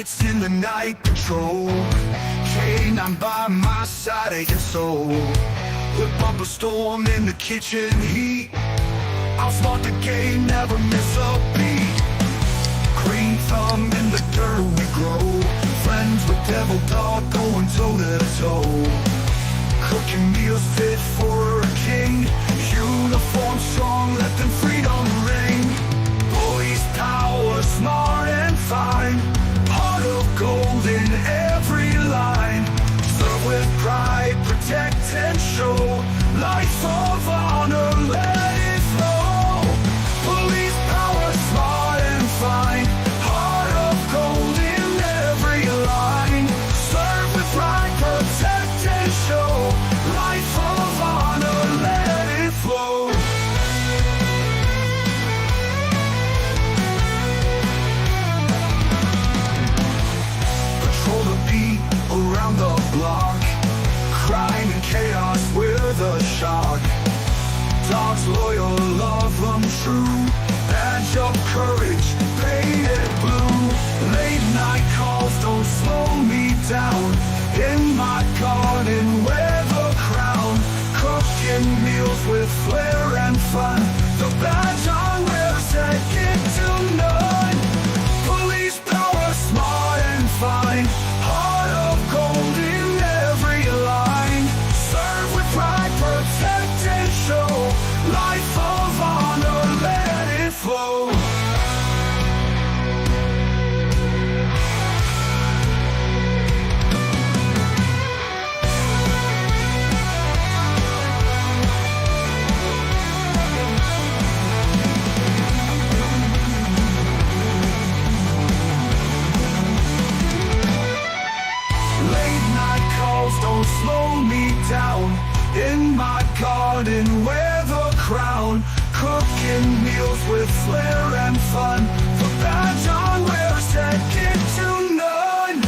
lights in the night patrol. K9 by my side, aching soul. Whip up a storm in the kitchen heat. Outsmart the game, never miss a beat. Green thumb in the dirt we grow. Friends with devil dog going toe to toe. Cooking meals fit for a king. Uniform strong, let them freedom ring. Police power, smart and fine. Heart of gold in every line. Serve with pride, protect and show. Life of honor, let it flow. Police power, smart and fine. Heart of gold in every line. Serve with pride, protect and show. Life of honor, let it flow. Patrol the beat around the block. Crime and chaos, we're the shock. Dogs loyal, love them true. Badge of courage, painted blue. Late night calls don't slow me down. In my garden, wear the crown. Cooking meals with flair and fun. The badge I wear, second to none. Police power, smart and fine. Heart of gold in every line. Serve with pride, protect and show. Life of honor, let it flow. Late night calls don't slow me down. In my garden, wear the crown. Cooking meals with flair and fun. The badge I wear, second to none.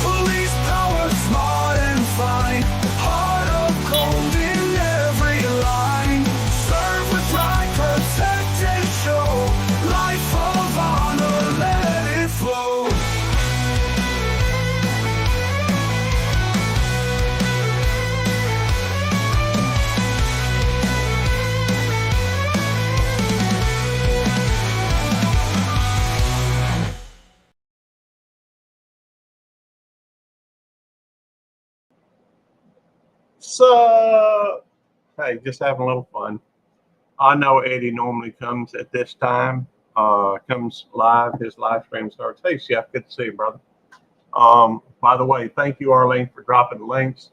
Police power, smart and fine. Heart of gold in every line. Serve with pride, protect and show. Life of honor, let it flow. So, hey, just having a little fun. I know Eddie normally comes at this time, comes live. His live stream starts. Hey, Chef, good to see you, brother. By the way, thank you, Arlene, for dropping the links.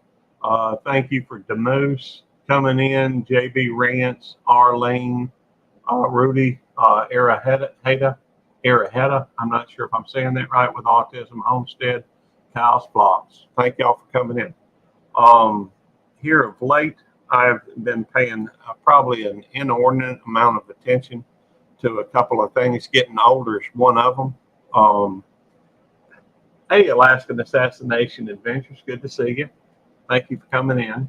Thank you for Demoose coming in, JB Rance, Arlene, Rudy, Araheta. I'm not sure if I'm saying that right, with Autism Homestead, Kyle's Vlogs. Thank y'all for coming in. Here of late, I've been paying probably an inordinate amount of attention to a couple of things. Getting older is one of them. Hey, Alaskan Assassination Adventures, good to see you. Thank you for coming in.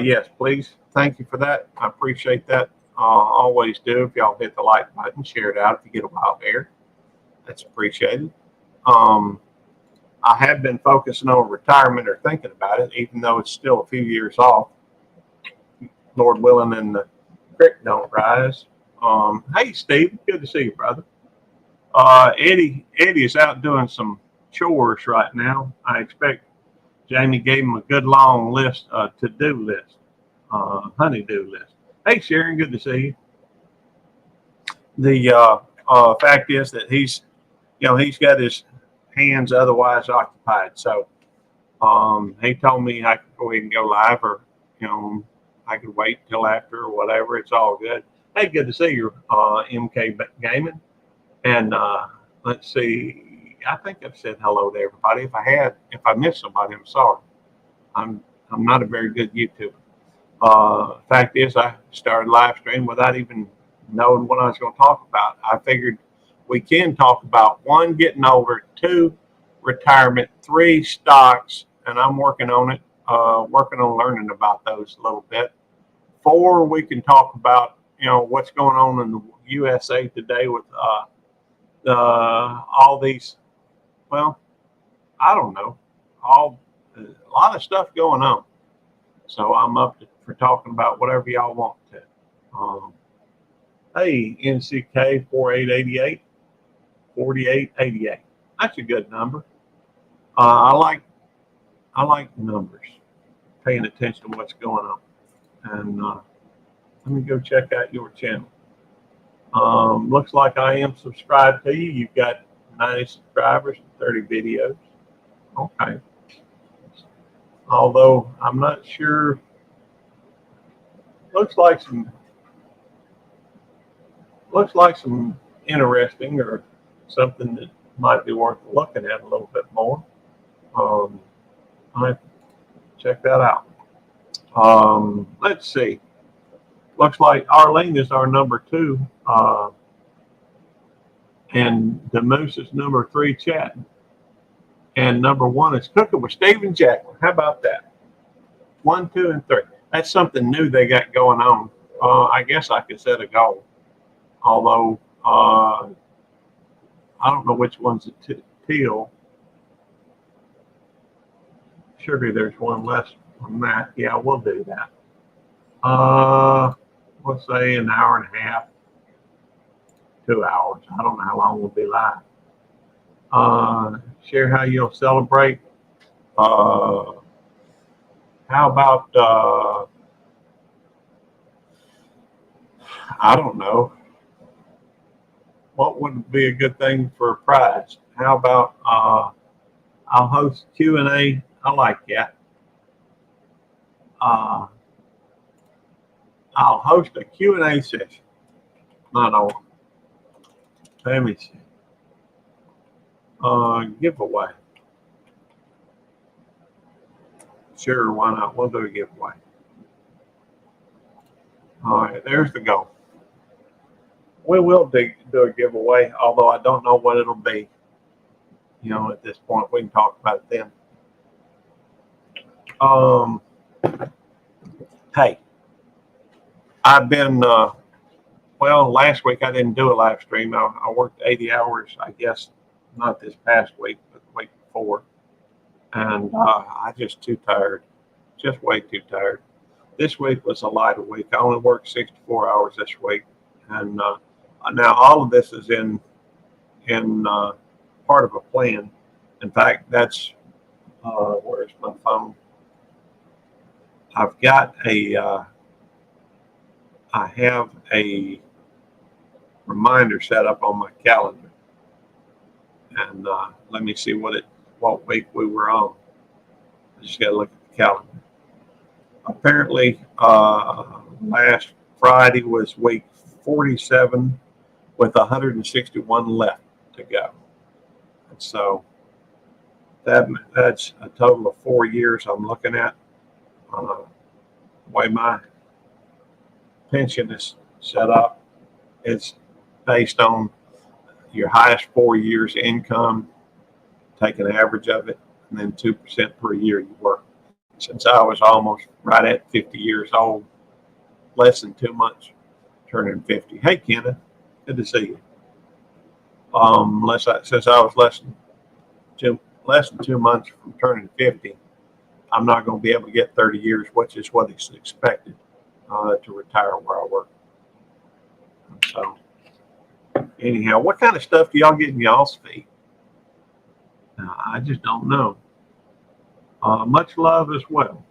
Yes, please, thank you for that. I appreciate that. Always do. If y'all hit the like button, share it out if you get a wild hair. That's appreciated. I have been focusing on retirement or thinking about it, even though it's still a few years off. Lord willing, and the creek don't rise. Hey, Steve, good to see you, brother. Eddie is out doing some chores right now. I expect Jamie gave him a good long list, to-do list, honey-do list. Hey, Sharon, good to see you. The fact is that he's got his hands otherwise occupied. So he told me I could go ahead and go live, or I could wait till after or whatever. It's all good. Hey, good to see you, MK Gaming. And let's see. I think I've said hello to everybody. If I missed somebody, I'm sorry. I'm not a very good YouTuber. Fact is, I started live stream without even knowing what I was going to talk about. I figured we can talk about 1, getting older, 2, retirement, 3, stocks, and I'm working on it, working on learning about those a little bit. 4, we can talk about, what's going on in the USA today with all these, well, I don't know, a lot of stuff going on. So I'm for talking about whatever y'all want to. Um, hey, NCK 4888 4888. That's a good number. I like numbers, paying attention to what's going on. And let me go check out your channel. Looks like I am subscribed to you. You've got 90 subscribers and 30 videos. Okay. Although I'm not sure. Looks like some interesting or something that might be worth looking at a little bit more. I have to check that out. Let's see. Looks like Arlene is our number 2, and the Moose is number 3 chatting, and number 1 is cooking with Stephen Jacklin. How about that? 1, 2, and 3. That's something new they got going on. I guess I could set a goal, although I don't know which one's a teal. Surely there's one less on that. Yeah, we'll do that. Let's say an hour and a half, 2 hours. I don't know how long we'll be live. Share how you'll celebrate. How about, I don't know. What would be a good thing for a prize? How about, I'll host Q&A. I like that. I'll host a Q&A session. No. Let me see. Giveaway. Sure, why not? We'll do a giveaway. All right, there's the goal. We will do a giveaway, although I don't know what it'll be. You know, at this point, we can talk about it then. Hey, I've been, well, last week I didn't do a live stream. I worked 80 hours, I guess, not this past week, but the week before. And I just too tired, just way too tired. This week was a lighter week. I only worked 64 hours this week. And now all of this is in part of a plan. In fact, that's, where's my phone? I've got I have a reminder set up on my calendar. And let me see what week we were on. I just got to look at the calendar. Apparently, last Friday was week 47 with 161 left to go. And so that's a total of 4 years I'm looking at. The way my pension is set up, it's based on your highest 4 years income, take an average of it, and then 2% per year you work. Since I was almost right at 50 years old, less than 2 months turning 50. Hey, Kenneth, good to see you. Since I was less than 2 months from turning 50, I'm not going to be able to get 30 years, which is what is expected to retire where I work. So, anyhow, what kind of stuff do y'all get in y'all's feed? I just don't know. Much love as well.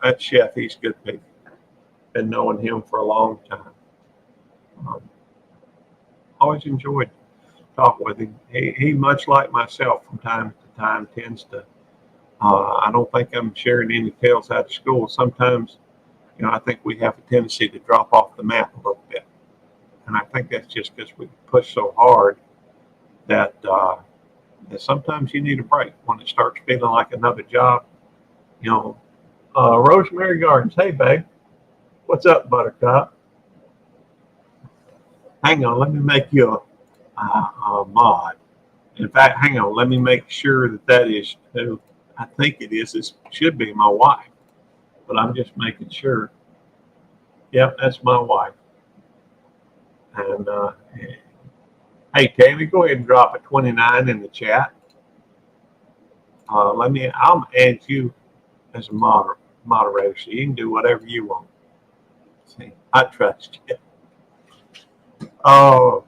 That chef, he's good people. Been knowing him for a long time. Always enjoyed talking with him. He much like myself from time to time tends to, I don't think I'm sharing any tales out of school. Sometimes, you know, I think we have a tendency to drop off the map a little bit. And I think that's just because we push so hard that sometimes you need a break when it starts feeling like another job. You know, Rosemary Gardens. Hey, babe. What's up, Buttercup? Hang on. Let me make you a mod. In fact, hang on. Let me make sure that is who I think it is. It should be my wife. But I'm just making sure. Yep, that's my wife. And Hey, Tammy, go ahead and drop a 29 in the chat. I'll add you as a moderator, so you can do whatever you want. See, I trust you. Oh,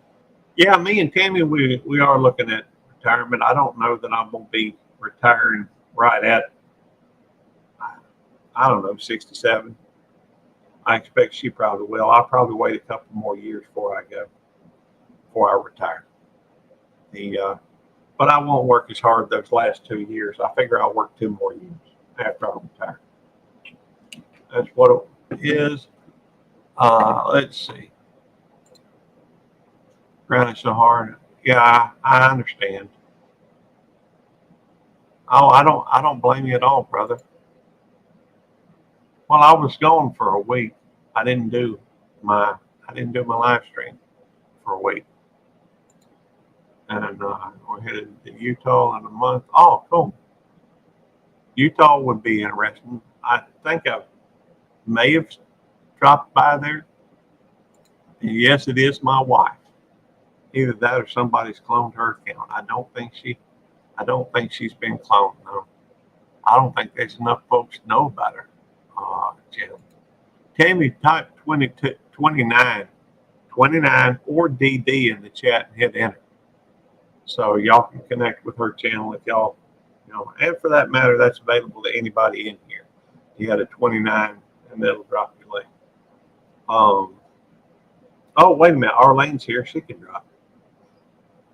yeah, me and Tammy, we are looking at retirement. I don't know that I'm gonna be retiring right at, I don't know, 67. I expect she probably will. I'll probably wait a couple more years before I retire. But I won't work as hard those last 2 years. I figure I'll work 2 more years after I retire. That's what it is. Let's see. Grinding so hard. Yeah, I understand. Oh, I don't blame you at all, brother. Well, I was gone for a week. I didn't do my I didn't do my live stream for a week, and we're headed to Utah in a month. Oh, cool. Utah would be interesting. I think I may have dropped by there. And yes, it is my wife. Either that or somebody's cloned her account. I don't think she's been cloned. No, I don't think there's enough folks to know about her. Jim. Tammy, type 29 or DD in the chat and hit enter. So y'all can connect with her channel if y'all, and for that matter, that's available to anybody in here. You had a 29 and that'll drop your link. Oh, wait a minute. Arlene's here. She can drop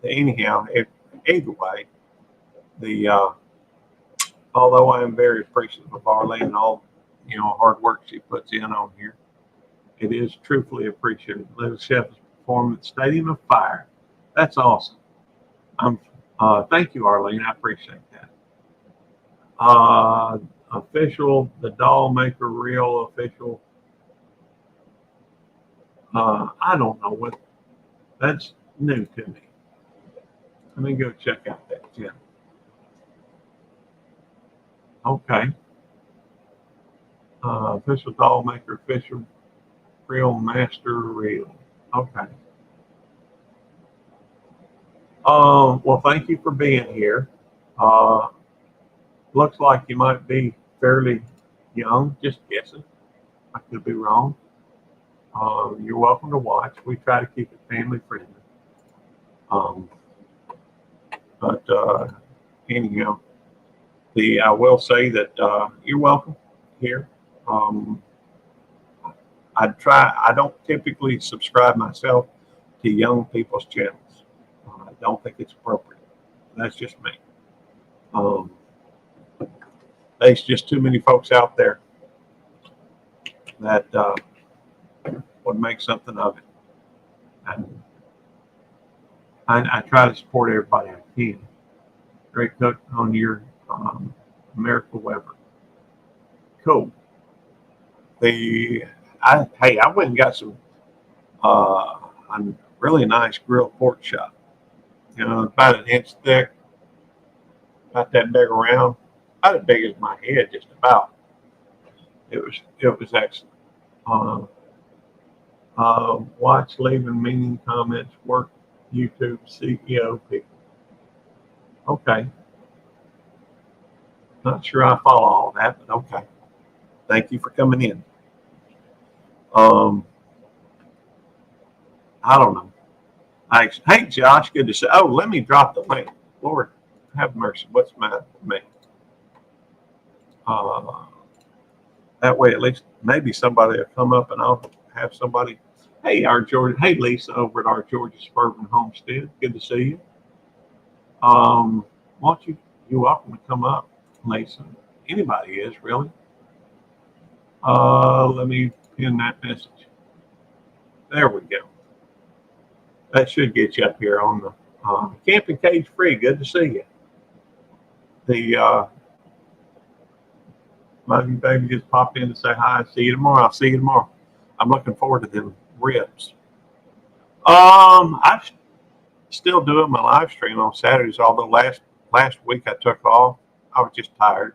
it. Anyhow, either way, although I am very appreciative of Arlene and all, hard work she puts in on here, it is truthfully appreciated. Little Chef is performing at Stadium of Fire. That's awesome. Thank you, Arlene. I appreciate that. Official, the doll maker, real official. I don't know what. That's new to me. Let me go check out that channel. Okay. Official doll maker, official real master real. Okay. Well, thank you for being here. Looks like you might be fairly young, just guessing. I could be wrong. You're welcome to watch. We try to keep it family friendly. But anyhow, I will say that you're welcome here. I don't typically subscribe myself to young people's channels. I don't think it's appropriate. That's just me. There's just too many folks out there that would make something of it. And I try to support everybody I can. Great cook on your Miracle Weber. Cool. I went and got some a really nice grilled pork chop. About an inch thick, about that big around, about as big as my head, just about. It was excellent. Watch, leaving meaning comments, work, YouTube, CEO people. Okay. Not sure I follow all that, but okay. Thank you for coming in. I don't know. Hey, Josh, good to see. Oh, let me drop the link. Lord, have mercy. What's the matter with me? That way, at least maybe somebody will come up and I'll have somebody. Hey, Hey, Lisa over at our Georgia Suburban Homestead. Good to see you. Why don't you're welcome to come up, Lisa. Anybody is really. Let me pin that message. There we go. That should get you up here on the Camping Cage Free. Good to see you. My baby just popped in to say hi. See you tomorrow. I'll see you tomorrow. I'm looking forward to them ribs. I'm still doing my live stream on Saturdays, although last week I took off. I was just tired.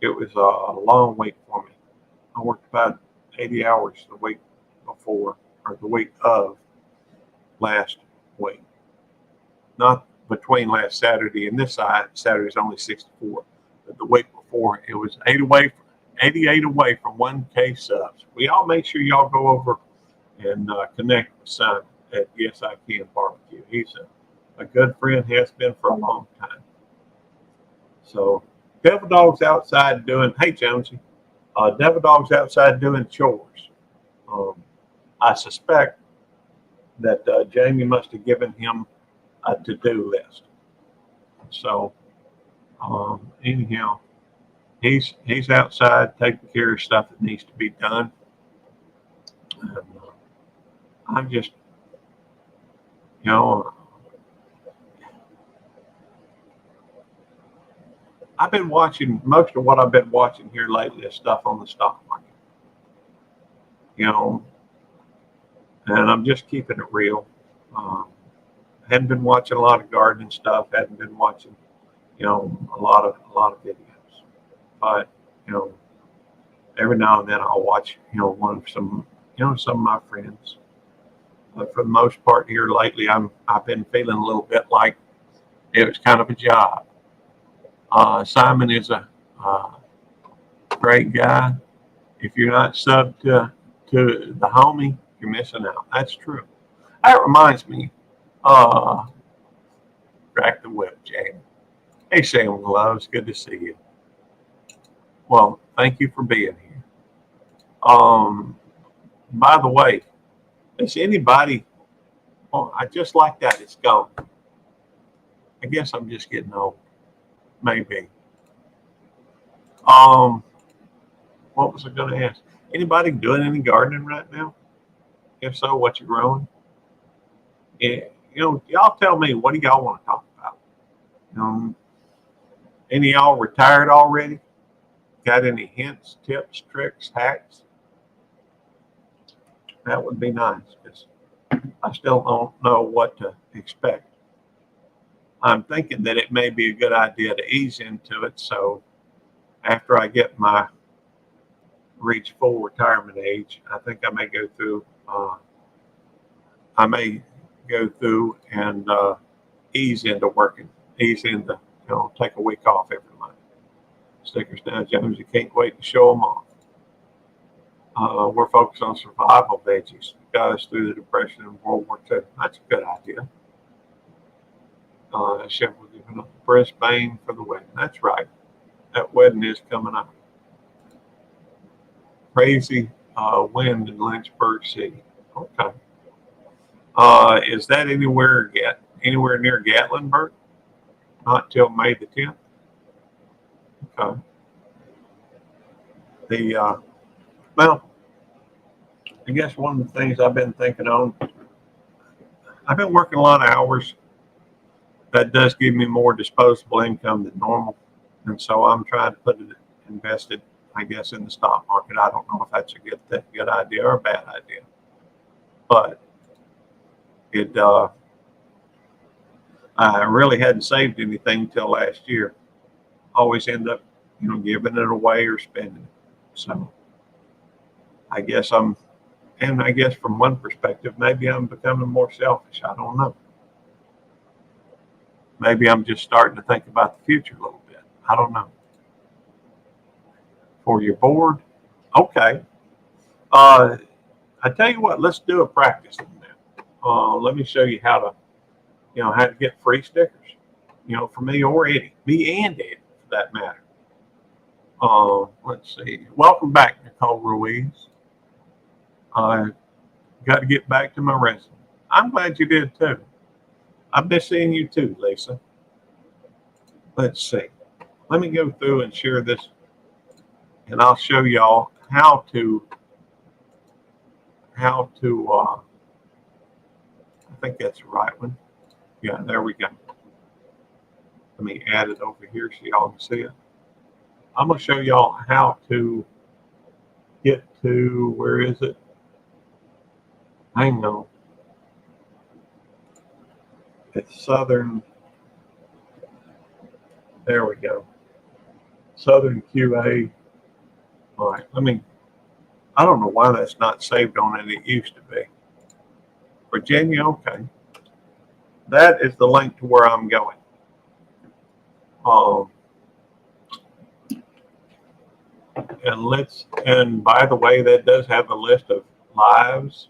It was a long week for me. I worked about 80 hours the week before, or the week of last week. not between last Saturday and this Saturday's only 64. But the week before, it was 88 away from 1K subs. We all make sure y'all go over and connect with Simon at Yes I Can Barbecue. He's a good friend, has been for a long time. So Devil Dog's outside doing, hey Jonesy, Devil Dog's outside doing chores. I suspect that Jamie must have given him a to-do list. So anyhow, he's outside taking care of stuff that needs to be done. And, I'm just, I've been watching most of what I've been watching here lately is stuff on the stock market. And I'm just keeping it real. Hadn't been watching a lot of gardening stuff. Hadn't been watching, a lot of videos. But every now and then I'll watch, some of my friends. But for the most part here lately, I've been feeling a little bit like it was kind of a job. Simon is a great guy. If you're not subbed to the homie, you're missing out. That's true. That reminds me, crack the whip, Jamie. Hey, Sam Gloves, good to see you. Well, thank you for being here. By the way, is anybody, I just like that, it's gone. I guess I'm just getting old. Maybe. What was I going to ask? Anybody doing any gardening right now? If so, what you growing? Yeah, y'all tell me, what do y'all want to talk about? Any of y'all retired already? Got any hints, tips, tricks, hacks? That would be nice because I still don't know what to expect. I'm thinking that it may be a good idea to ease into it. So after I get reach full retirement age, I think I may go through and ease into working, ease into, take a week off every month. Stickers down, Jones, you can't wait to show them off. We're focused on survival veggies. Got us through the Depression and World War II. That's a good idea. Chef was giving up Brisbane for the wedding. That's right. That wedding is coming up. Crazy wind in Lynchburg City. Okay. Is that anywhere near Gatlinburg? Not till May the 10th. Okay. Well, I guess one of the things I've been thinking on, I've been working a lot of hours. That does give me more disposable income than normal. And so I'm trying to put it invested, I guess, in the stock market. I don't know if that's a good idea or a bad idea. But I really hadn't saved anything till last year. Always end up, giving it away or spending it. So I guess from one perspective, maybe I'm becoming more selfish. I don't know. Maybe I'm just starting to think about the future a little bit. I don't know. For your board, okay. I tell you what, let's do a practice on that. Let me show you how to get free stickers. For me or Eddie, me and Eddie, for that matter. Let's see. Welcome back, Nicole Ruiz. Got to get back to my resume. I'm glad you did too. I've been seeing you too, Lisa. Let's see. Let me go through and share this, and I'll show y'all how to. I think that's the right one. Yeah, there we go. Let me add it over here so y'all can see it. I'm gonna show y'all how to get to, where is it? Hang on. It's Southern. There we go. Southern QA. All right, I don't know why that's not saved on it. It used to be. Virginia, okay. that is the link to where I'm going. And by the way, that does have a list of lives.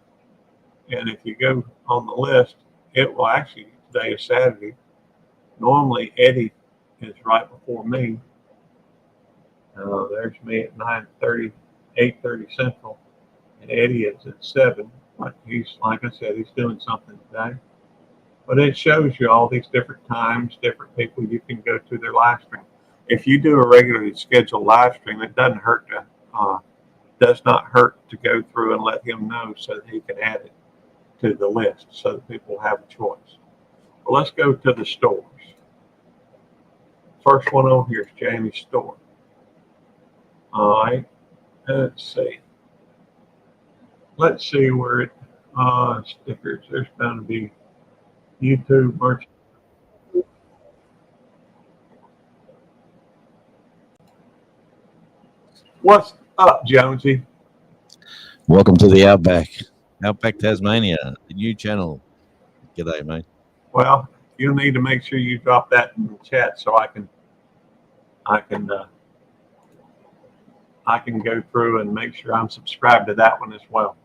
And if you go on the list, it will actually, today is Saturday. Normally Eddie is right before me. There's me at 9:30, 8:30 Central, and Eddie is at 7. But he's, like I said, he's doing something today. But it shows you all these different times, different people you can go to their live stream. If you do a regularly scheduled live stream, it does not hurt to go through and let him know so that he can add it to the list so that people have a choice. Well, let's go to the stores. First one on here is Jamie's store. All right, let's see. Let's see where it, stickers, there's bound to be YouTube merch. What's up, Jonesy? Welcome to the Outback Tasmania, the new channel. G'day, mate. Well, you'll need to make sure you drop that in the chat so I can go through and make sure I'm subscribed to that one as well.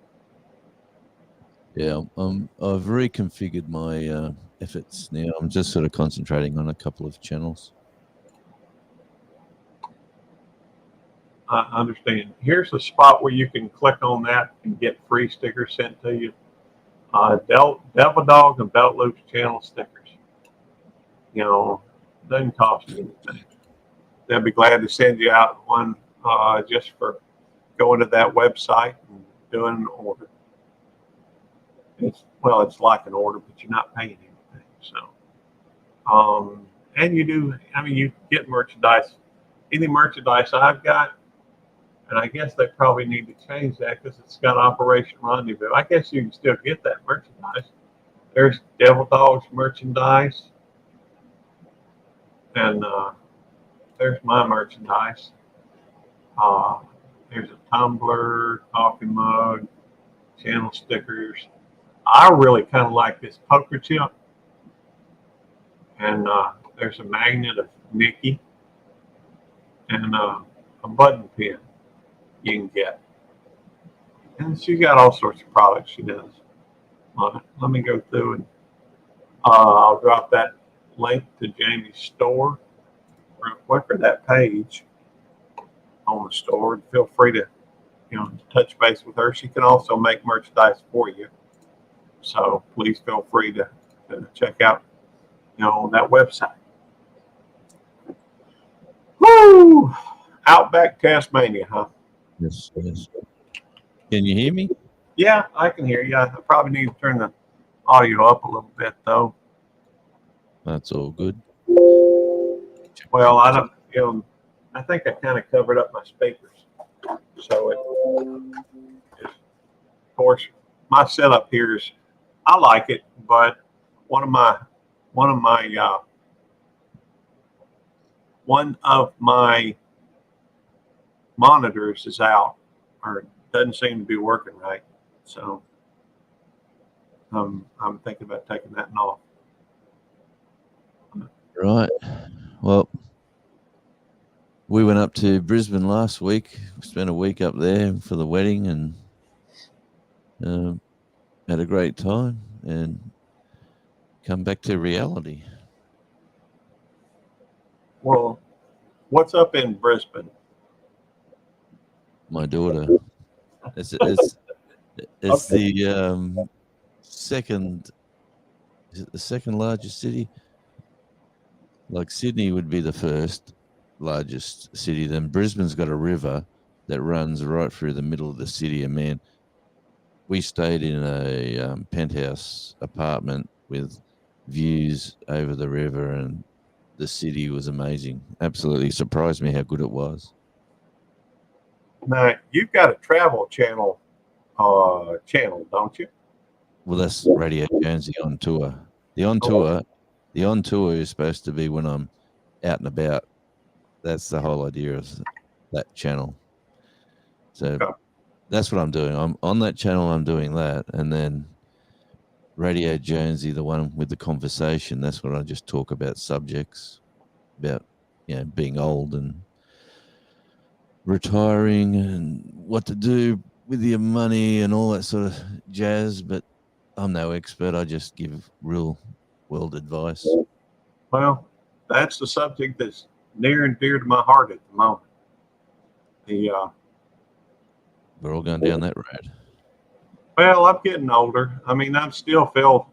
Yeah, I've reconfigured my efforts now. I'm just sort of concentrating on a couple of channels. I understand. Here's a spot where you can click on that and get free stickers sent to you. Devil Dog and Belt Loops channel stickers. You know, doesn't cost you anything. They'll be glad to send you out one just for going to that website and doing an order. It's like an order, but you're not paying anything. So, and you get merchandise. Any merchandise I've got, and I guess they probably need to change that because it's got Operation Rendezvous. I guess you can still get that merchandise. There's Devil Dogs merchandise, and there's my merchandise. There's a tumbler, coffee mug, channel stickers. I really kind of like this poker chip, and there's a magnet of Mickey, and a button pin you can get. And she's got all sorts of products she does. Let me go through and I'll drop that link to Jamie's store real quick, or that page on the store. Feel free to, touch base with her. She can also make merchandise for you. So please feel free to check out, that website. Woo! Outback Tasmania, huh? Yes. Can you hear me? Yeah, I can hear you. I probably need to turn the audio up a little bit, though. That's all good. Well, I think I kind of covered up my speakers. So of course, my setup here is, I like it, but one of my monitors is out, or doesn't seem to be working right. So I'm thinking about taking that off. Right. Well, we went up to Brisbane last week. We spent a week up there for the wedding and had a great time and come back to reality. Well, what's up in Brisbane? My daughter. It's Okay. the second. Is it the second largest city? Like Sydney would be the first largest city. Then Brisbane's got a river that runs right through the middle of the city. And man, we stayed in a penthouse apartment with views over the river, and the city was amazing. Absolutely surprised me how good it was. Now, you've got a travel channel, don't you? Well, that's Radio Jonesy on tour. The on tour is supposed to be when I'm out and about. That's the whole idea of that channel. So that's what I'm doing. I'm on that channel. I'm doing that, and then Radio Jonesy, the one with the conversation. That's when I just talk about subjects, about being old and retiring and what to do with your money and all that sort of jazz. But I'm no expert. I just give real world advice. Well, that's the subject that's near and dear to my heart at the moment. The We're all going down that road. Well, I'm getting older. I mean, I still feel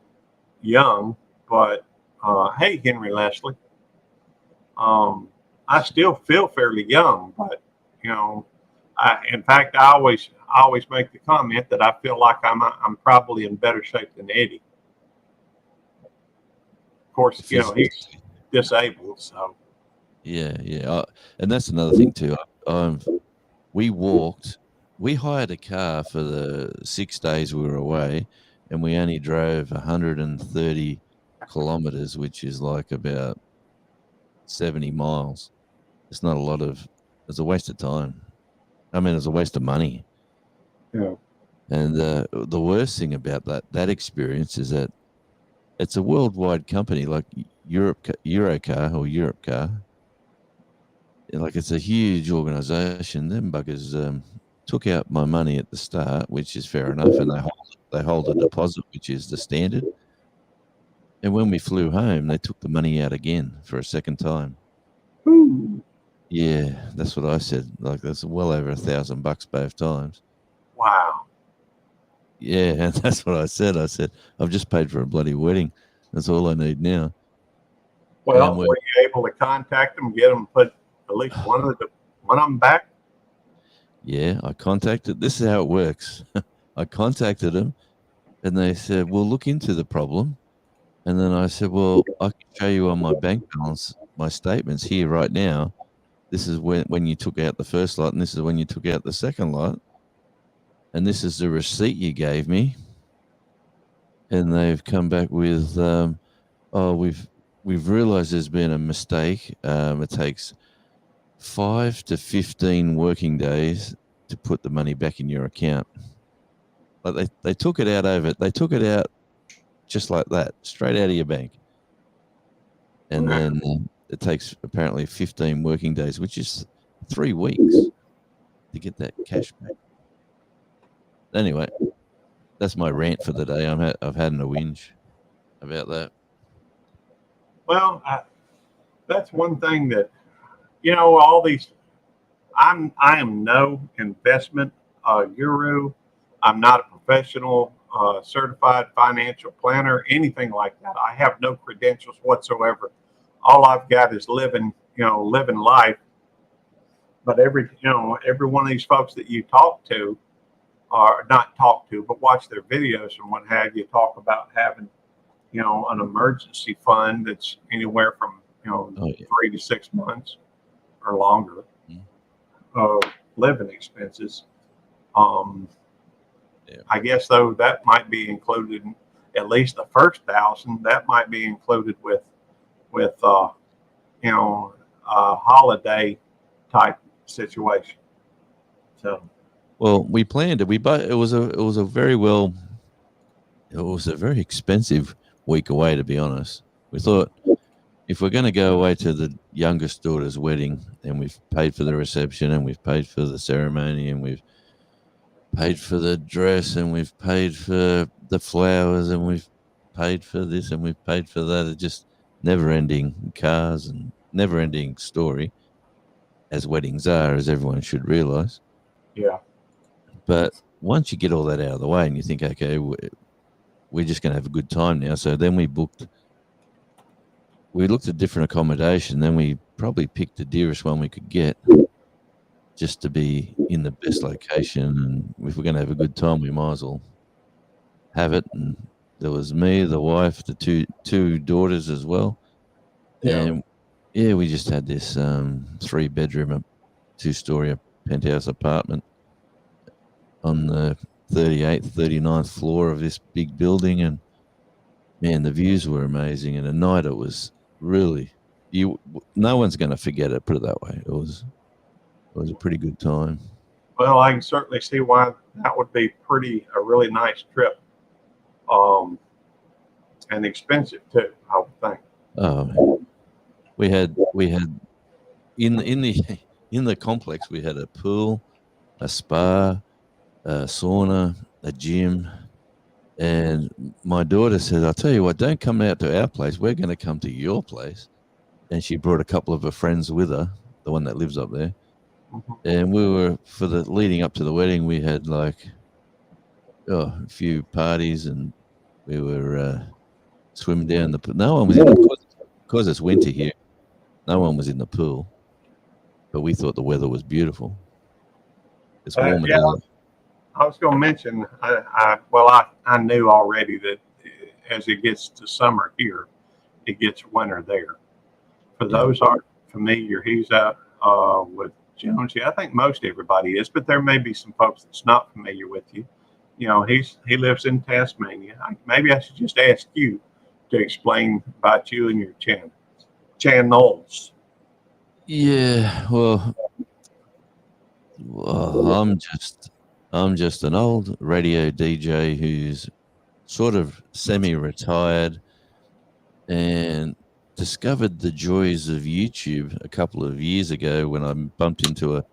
young, but hey, Henry Leslie, I still feel fairly young, but in fact, I always make the comment that I feel like I'm probably in better shape than Eddie. Of course, he's disabled, so Yeah. And that's another thing too. We walked. We hired a car for the 6 days we were away, and we only drove 130 kilometers, which is like about 70 miles. It's not a lot of. It's a waste of time. I mean, it's a waste of money. yeah. And the worst thing about that experience is that it's a worldwide company, like Europcar or Europcar. Like it's a huge organization. Them buggers took out my money at the start, which is fair enough, and they hold a deposit, which is the standard. And when we flew home, they took the money out again for a second time. Ooh, Yeah, that's what I said. Like that's well over $1,000 both times. wow. Yeah, and that's what I said. I said I've just paid for a bloody wedding. That's all I need now. Well, And were you able to contact them, get them put at least one of them back? yeah, I contacted. This is how it works. I contacted them, and they said, "We'll look into the problem." And then I said, "Well, I can show you on my bank balance, my statements here right now. This is when you took out the first lot, and this is when you took out the second lot, and this is the receipt you gave me." And they've come back with, "Oh, we've realised there's been a mistake. It takes 5 to 15 working days to put the money back in your account." Like they took it out they took it out just like that, straight out of your bank. And Okay. then it takes apparently 15 working days, which is 3 weeks to get that cash back. Anyway, that's my rant for the day. I've had a whinge about that. Well, that's one thing that all these. I am no investment guru. I'm not a professional certified financial planner, anything like that. I have no credentials whatsoever. All I've got is living life. But every one of these folks that you talk to, or not talk to, but watch their videos and what have you, talk about having an emergency fund that's anywhere from Oh, yeah. 3 to 6 months or longer Mhm. of living expenses. Yeah. I guess though that might be included, at least the first 1,000. That might be included with a holiday type situation. So Well, we planned it. It was a very expensive week away, to be honest. We thought if we're going to go away to the youngest daughter's wedding, and we've paid for the reception, and we've paid for the ceremony, and we've paid for the dress, and we've paid for the flowers, and we've paid for this, and we've paid for that. It's just never-ending cars and never-ending story, as weddings are, as everyone should realize. yeah, But once you get all that out of the way, and you think, okay, we're just going to have a good time now. So then we looked at different accommodation. Then we probably picked the dearest one we could get, just to be in the best location. And if we're going to have a good time, we might as well have it. And there was me, the wife, the two daughters as well. Yeah. And yeah, we just had this 3-bedroom, 2-story penthouse apartment on the 38th, 39th floor of this big building. And man, the views were amazing. And at night it was really, no one's going to forget it, put it that way. It was a pretty good time. Well, I can certainly see why that would be a really nice trip. and expensive too, I would think. Oh, we had in the in the complex we had a pool, a spa, a sauna, a gym, and my daughter said, "I'll tell you what, don't come out to our place. We're going to come to your place." And she brought a couple of her friends with her, the one that lives up there. Mhm. And we were for the leading up to the wedding. We had like a few parties, and we were swimming down the pool. No one was in the because it's winter here. No one was in the pool, but we thought the weather was beautiful. It's warmer Yeah, down. I was going to mention, I knew already that as it gets to summer here, it gets winter there. For Yeah. those aren't familiar, he's out with Jonesy. I think most everybody is, but there may be some folks that's not familiar with you. You know, he lives in Tasmania. Maybe I should just ask you to explain about you and your channels. Yeah, well, I'm just an old radio DJ who's sort of semi-retired and discovered the joys of YouTube a couple of years ago when I bumped into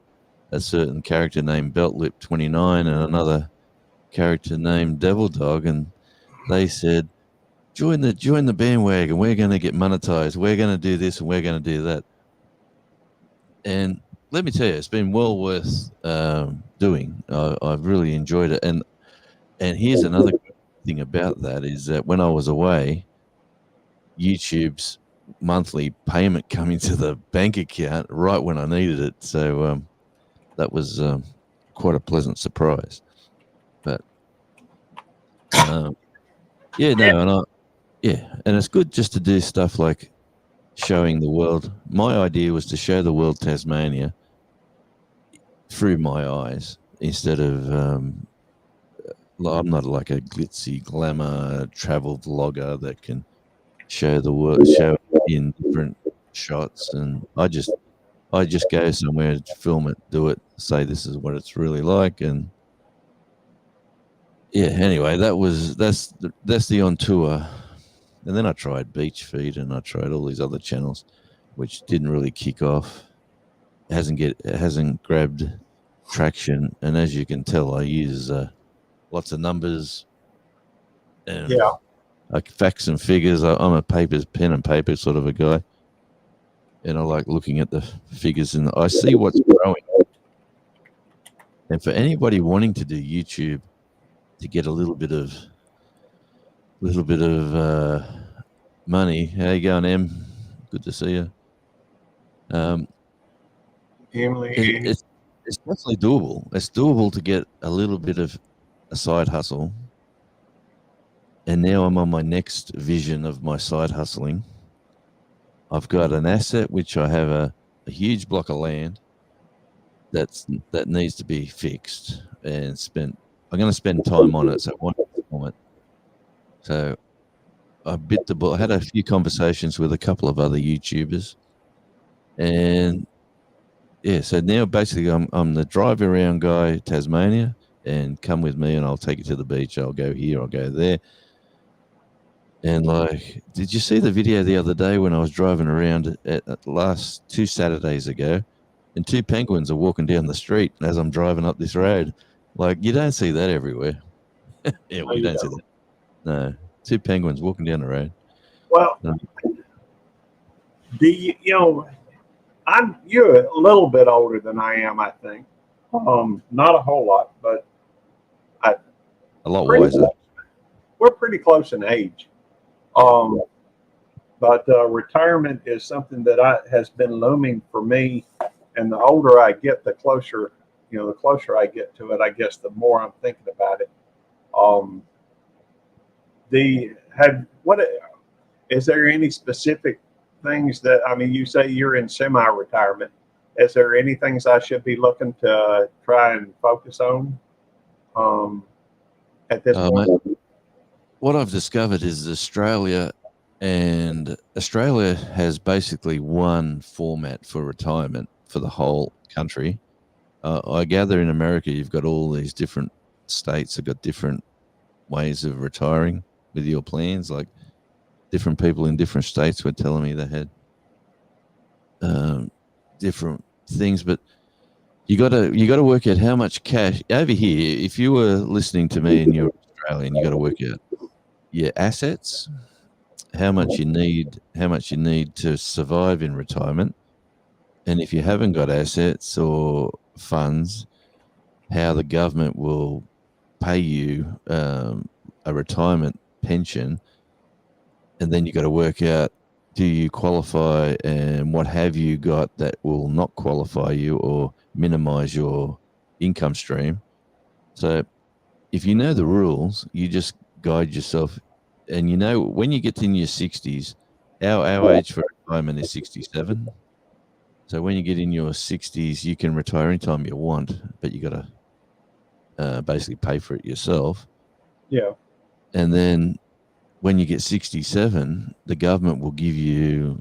a certain character named Beltlip29 and another character named Devil Dog, and they said, join the bandwagon. We're going to get monetized. We're going to do this and we're going to do that. And let me tell you, it's been well worth doing. I've really enjoyed it. And here's another thing about that is that when I was away, YouTube's monthly payment coming to the bank account right when I needed it. So that was quite a pleasant surprise. But yeah, no, and it's good just to do stuff like showing the world. My idea was to show the world Tasmania through my eyes instead of I'm not like a glitzy glamour travel vlogger that can show the world, show it in different shots, and I just go somewhere, film it, do it, say this is what it's really like, and yeah. Anyway, that's the on tour. And then I tried Beach Feed and I tried all these other channels, which didn't really kick off. It hasn't grabbed traction. And as you can tell, I use lots of numbers and Yeah. like facts and figures. I'm a pen and paper sort of a guy. And I like looking at the figures and I see what's growing. And for anybody wanting to do YouTube to get a little bit of money. How you going, Em? Good to see you. Emily, It's definitely doable. It's doable to get a little bit of a side hustle. And now I'm on my next vision of my side hustling. I've got an asset which I have a huge block of land that needs to be fixed and spent. I'm going to spend time on it, so I want to film it. So I bit the bullet. I had a few conversations with a couple of other YouTubers, and yeah. So now basically, I'm the drive around guy, Tasmania, and come with me, and I'll take you to the beach. I'll go here, I'll go there. And like, did you see the video the other day when I was driving around at the last 2 Saturdays ago, and 2 penguins are walking down the street as I'm driving up this road? Like, you don't see that everywhere. Yeah, well, you don't see that. No, 2 penguins walking down the road. well, No. you're a little bit older than I am, I think. Not a whole lot, but A lot pretty wiser. close. We're pretty close in age. But retirement is something that has been looming for me, and the older I get, the closer I get to it, I guess the more I'm thinking about it. Is there any specific things that, I mean, you say you're in semi-retirement. Is there any things I should be looking to try and focus on at this point? Mate, what I've discovered is Australia has basically one format for retirement for the whole country. I gather in America, you've got all these different states have got different ways of retiring with your plans. Like different people in different states were telling me they had different things, but you gotta work out how much cash over here. If you were listening to me and you're Australian, you got to work out your assets, how much you need to survive in retirement, and if you haven't got assets or funds, how the government will pay you a retirement pension, and then you got to work out, do you qualify, and what have you got that will not qualify you or minimize your income stream. So if you know the rules, you just guide yourself. And when you get in your 60s, our age for retirement is 67. So when you get in your 60s, you can retire anytime you want, but you got to basically pay for it yourself. Yeah. And then when you get 67, the government will give you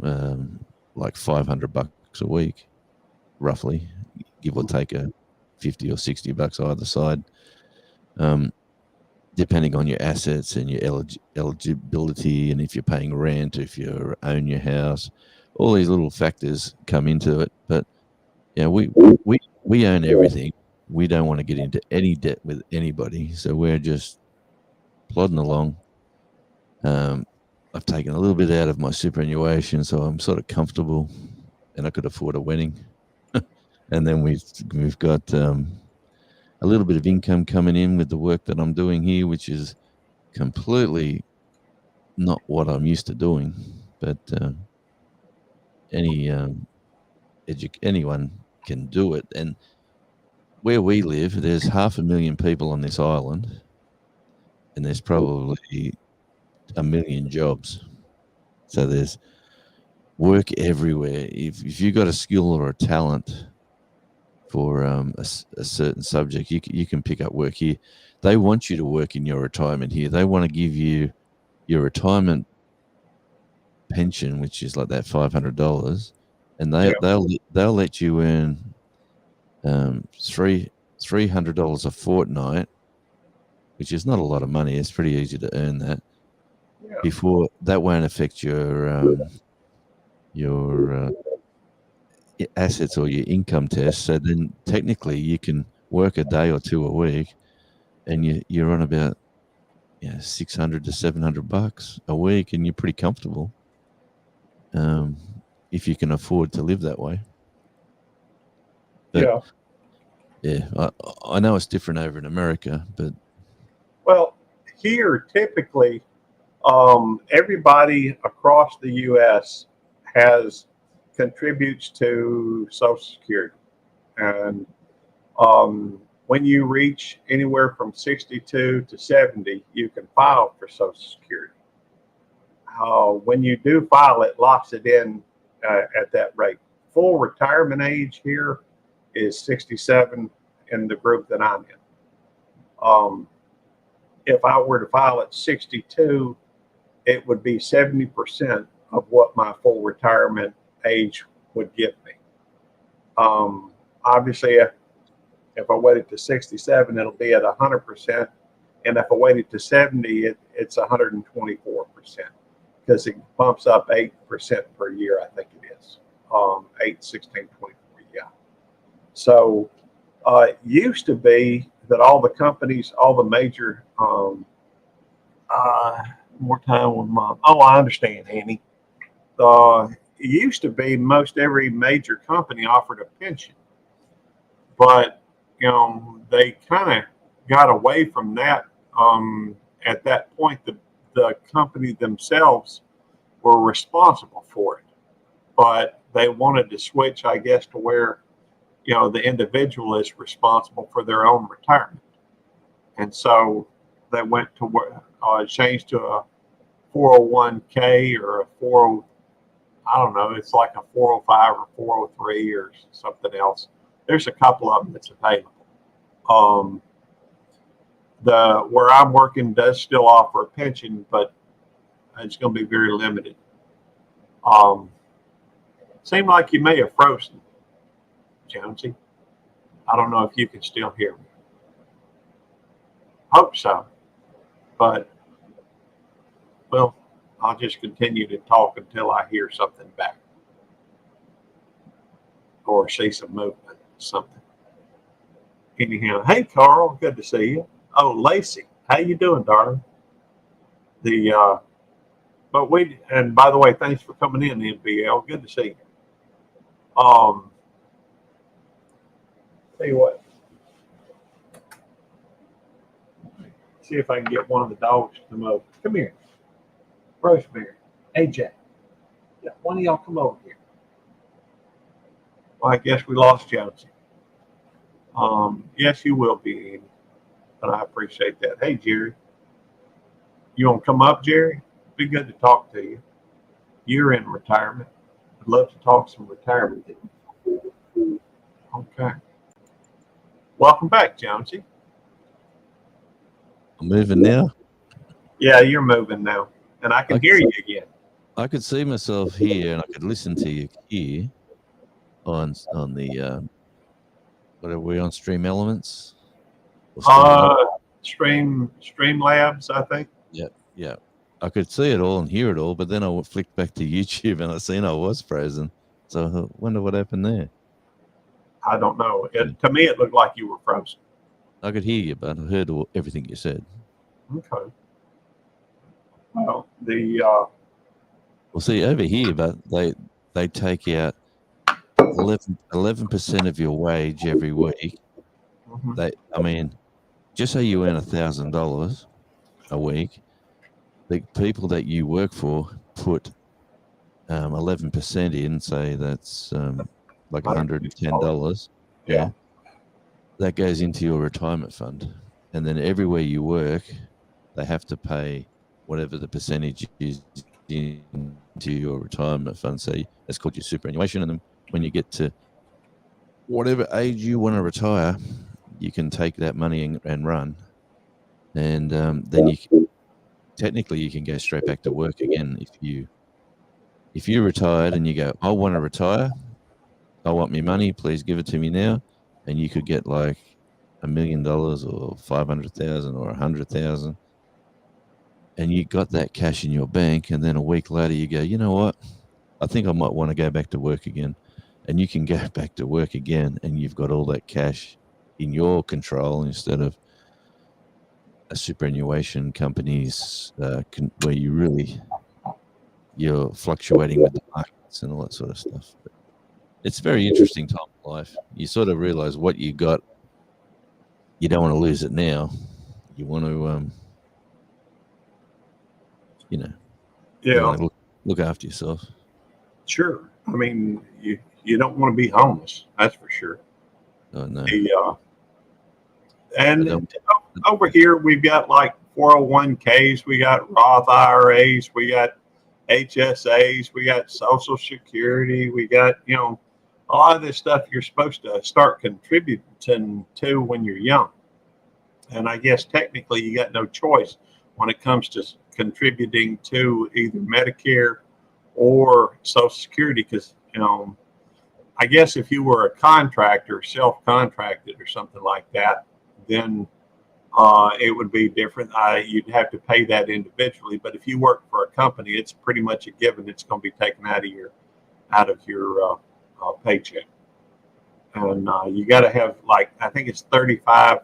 like $500 a week, roughly, give or take a 50 or $60 either side, depending on your assets and your eligibility, and if you're paying rent, if you own your house. All these little factors come into it. But we own everything. We don't want to get into any debt with anybody, so we're just plodding along. I've taken a little bit out of my superannuation, so I'm sort of comfortable, and I could afford a wedding. And then we've got a little bit of income coming in with the work that I'm doing here, which is completely not what I'm used to doing. But anyone can do it. And where we live, there's 500,000 people on this island, and there's probably 1 million jobs. So there's work everywhere. If you've got a skill or a talent for a certain subject, you can pick up work here. They want you to work in your retirement here. They want to give you your retirement pension, which is like that $500, and they'll let you earn $300 a fortnight, which is not a lot of money. It's pretty easy to earn that. Yeah. Before that won't affect your assets or your income test. So then technically you can work a day or two a week, and you're on about $600 to $700 a week, and you're pretty comfortable if you can afford to live that way. But, I know it's different over in America, but Well, here typically, everybody across the U.S. contributes to Social Security, and when you reach anywhere from 62 to 70, you can file for Social Security. When you do file, it locks it in at that rate. Full retirement age here is 67 in the group that I'm in. If I were to file at 62, it would be 70% of what my full retirement age would give me. Obviously, if I waited to 67, it'll be at 100%. And if I waited to 70, it's 124%, because it bumps up 8% per year, I think it is. 8, 16, 24, yeah. So it used to be that all the companies, all the major, more time with Mom. Oh, I understand, Annie. It used to be most every major company offered a pension, but they kind of got away from that. At that point, the company themselves were responsible for it, but they wanted to switch, I guess, to where the individual is responsible for their own retirement, and so they went to changed to a 401k or a 40. I don't know. It's like a 405 or 403 or something else. There's a couple of them that's available. Where I'm working does still offer a pension, but it's going to be very limited. Seemed like you may have frozen, Jonesy. I don't know if you can still hear me. Hope so. But, well, I'll just continue to talk until I hear something back or see some movement, something. Anyhow, hey Carl, good to see you. Oh, Lacey, how you doing, darling? And by the way, thanks for coming in, NBL. Good to see you. Tell you what. See if I can get one of the dogs to come over. Come here. Rosemary, AJ. Yeah, one of y'all come over here. Well, I guess we lost Jonesy. Yes, you will be, Amy, but I appreciate that. Hey, Jerry. You want to come up, Jerry? Be good to talk to you. You're in retirement. I'd love to talk some retirement. Okay. Welcome back, Jonesy. I'm moving now. Yeah, you're moving now, and I can hear you again. I could see myself here, and I could listen to you here on the what are we on? Stream Elements? Streamlabs, I think. Yeah. I could see it all and hear it all, but then I flicked back to YouTube and I seen I was frozen. So I wonder what happened there. I don't know. To me, it looked like you were frozen. I could hear you, but I heard everything you said. Okay. Well, Well, see, over here, but they take out 11% of your wage every week. Mm-hmm. Just say you earn $1,000 a week, the people that you work for put 11% in, say that's like $110. Yeah. That goes into your retirement fund. And then everywhere you work, they have to pay whatever the percentage is into your retirement fund. So that's called your superannuation. And then when you get to whatever age you want to retire, you can take that money and run. And then technically you can go straight back to work again. If you're retired and you go, I want to retire, I want my money, please give it to me now. And you could get like $1 million or 500,000 or 100,000. And you got that cash in your bank. And then a week later you go, you know what? I think I might want to go back to work again. And you can go back to work again and you've got all that cash in your control instead of a superannuation company's where you're fluctuating with the markets and all that sort of stuff. But it's a very interesting time of life. You sort of realize what you got. You don't want to lose it now. You want to, look after yourself. Sure. I mean, you don't want to be homeless. That's for sure. Oh, no. And over here, we've got like 401ks, we got Roth IRAs, we got HSAs, we got Social Security, we got, a lot of this stuff you're supposed to start contributing to when you're young. And I guess technically you got no choice when it comes to contributing to either Medicare or Social Security because, I guess if you were a contractor, self-contracted or something like that, then it would be different. You'd have to pay that individually. But if you work for a company, it's pretty much a given. It's going to be taken out of your paycheck. And you got to have I think it's 35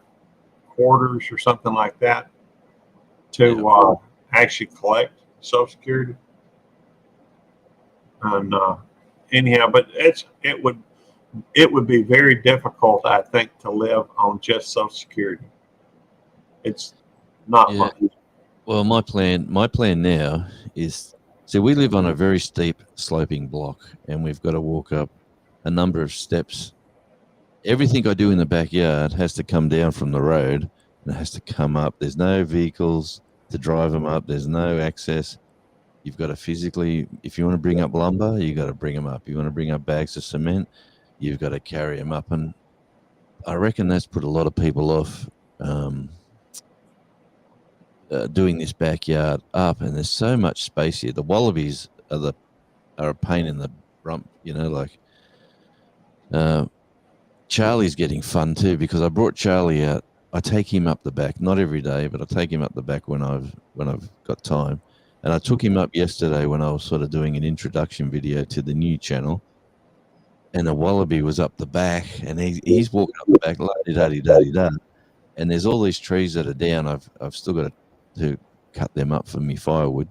quarters or something like that to actually collect Social Security. And anyhow, but it would be very difficult, I think, to live on just Social Security. It's not much. Well, my plan now is, we live on a very steep sloping block and we've got to walk up a number of steps. Everything I do in the backyard has to come down from the road and it has to come up. There's no vehicles to drive them up. There's no access. You've got to physically, if you want to bring up lumber, you got to bring them up. You want to bring up bags of cement, you've got to carry them up. And I reckon that's put a lot of people off doing this backyard up. And there's so much space here. The wallabies are a pain in the rump, Charlie's getting fun too because I brought Charlie out. I take him up the back, not every day, but I take him up the back when I've got time. And I took him up yesterday when I was sort of doing an introduction video to the new channel. And the wallaby was up the back, and he's walking up the back, la-di-da-di-da-di-da. And there's all these trees that are down. I've still got to cut them up for me firewood.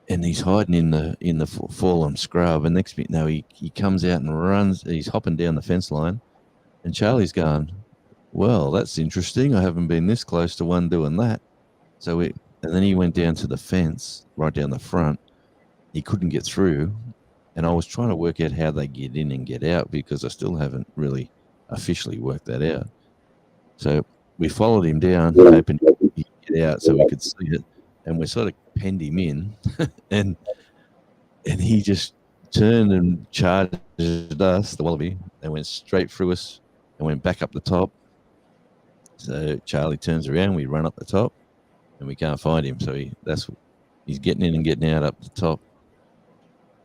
And he's hiding in the fallen scrub. And next thing you know, he comes out and runs. He's hopping down the fence line. And Charlie's going, well, that's interesting. I haven't been this close to one doing that. And then he went down to the fence right down the front. He couldn't get through. And I was trying to work out how they get in and get out because I still haven't really officially worked that out. So we followed him down, hoping he'd get out so we could see it. And we sort of penned him in. and he just turned and charged us, the wallaby, and went straight through us and went back up the top. So Charlie turns around, we run up the top, and we can't find him. So he's getting in and getting out up the top.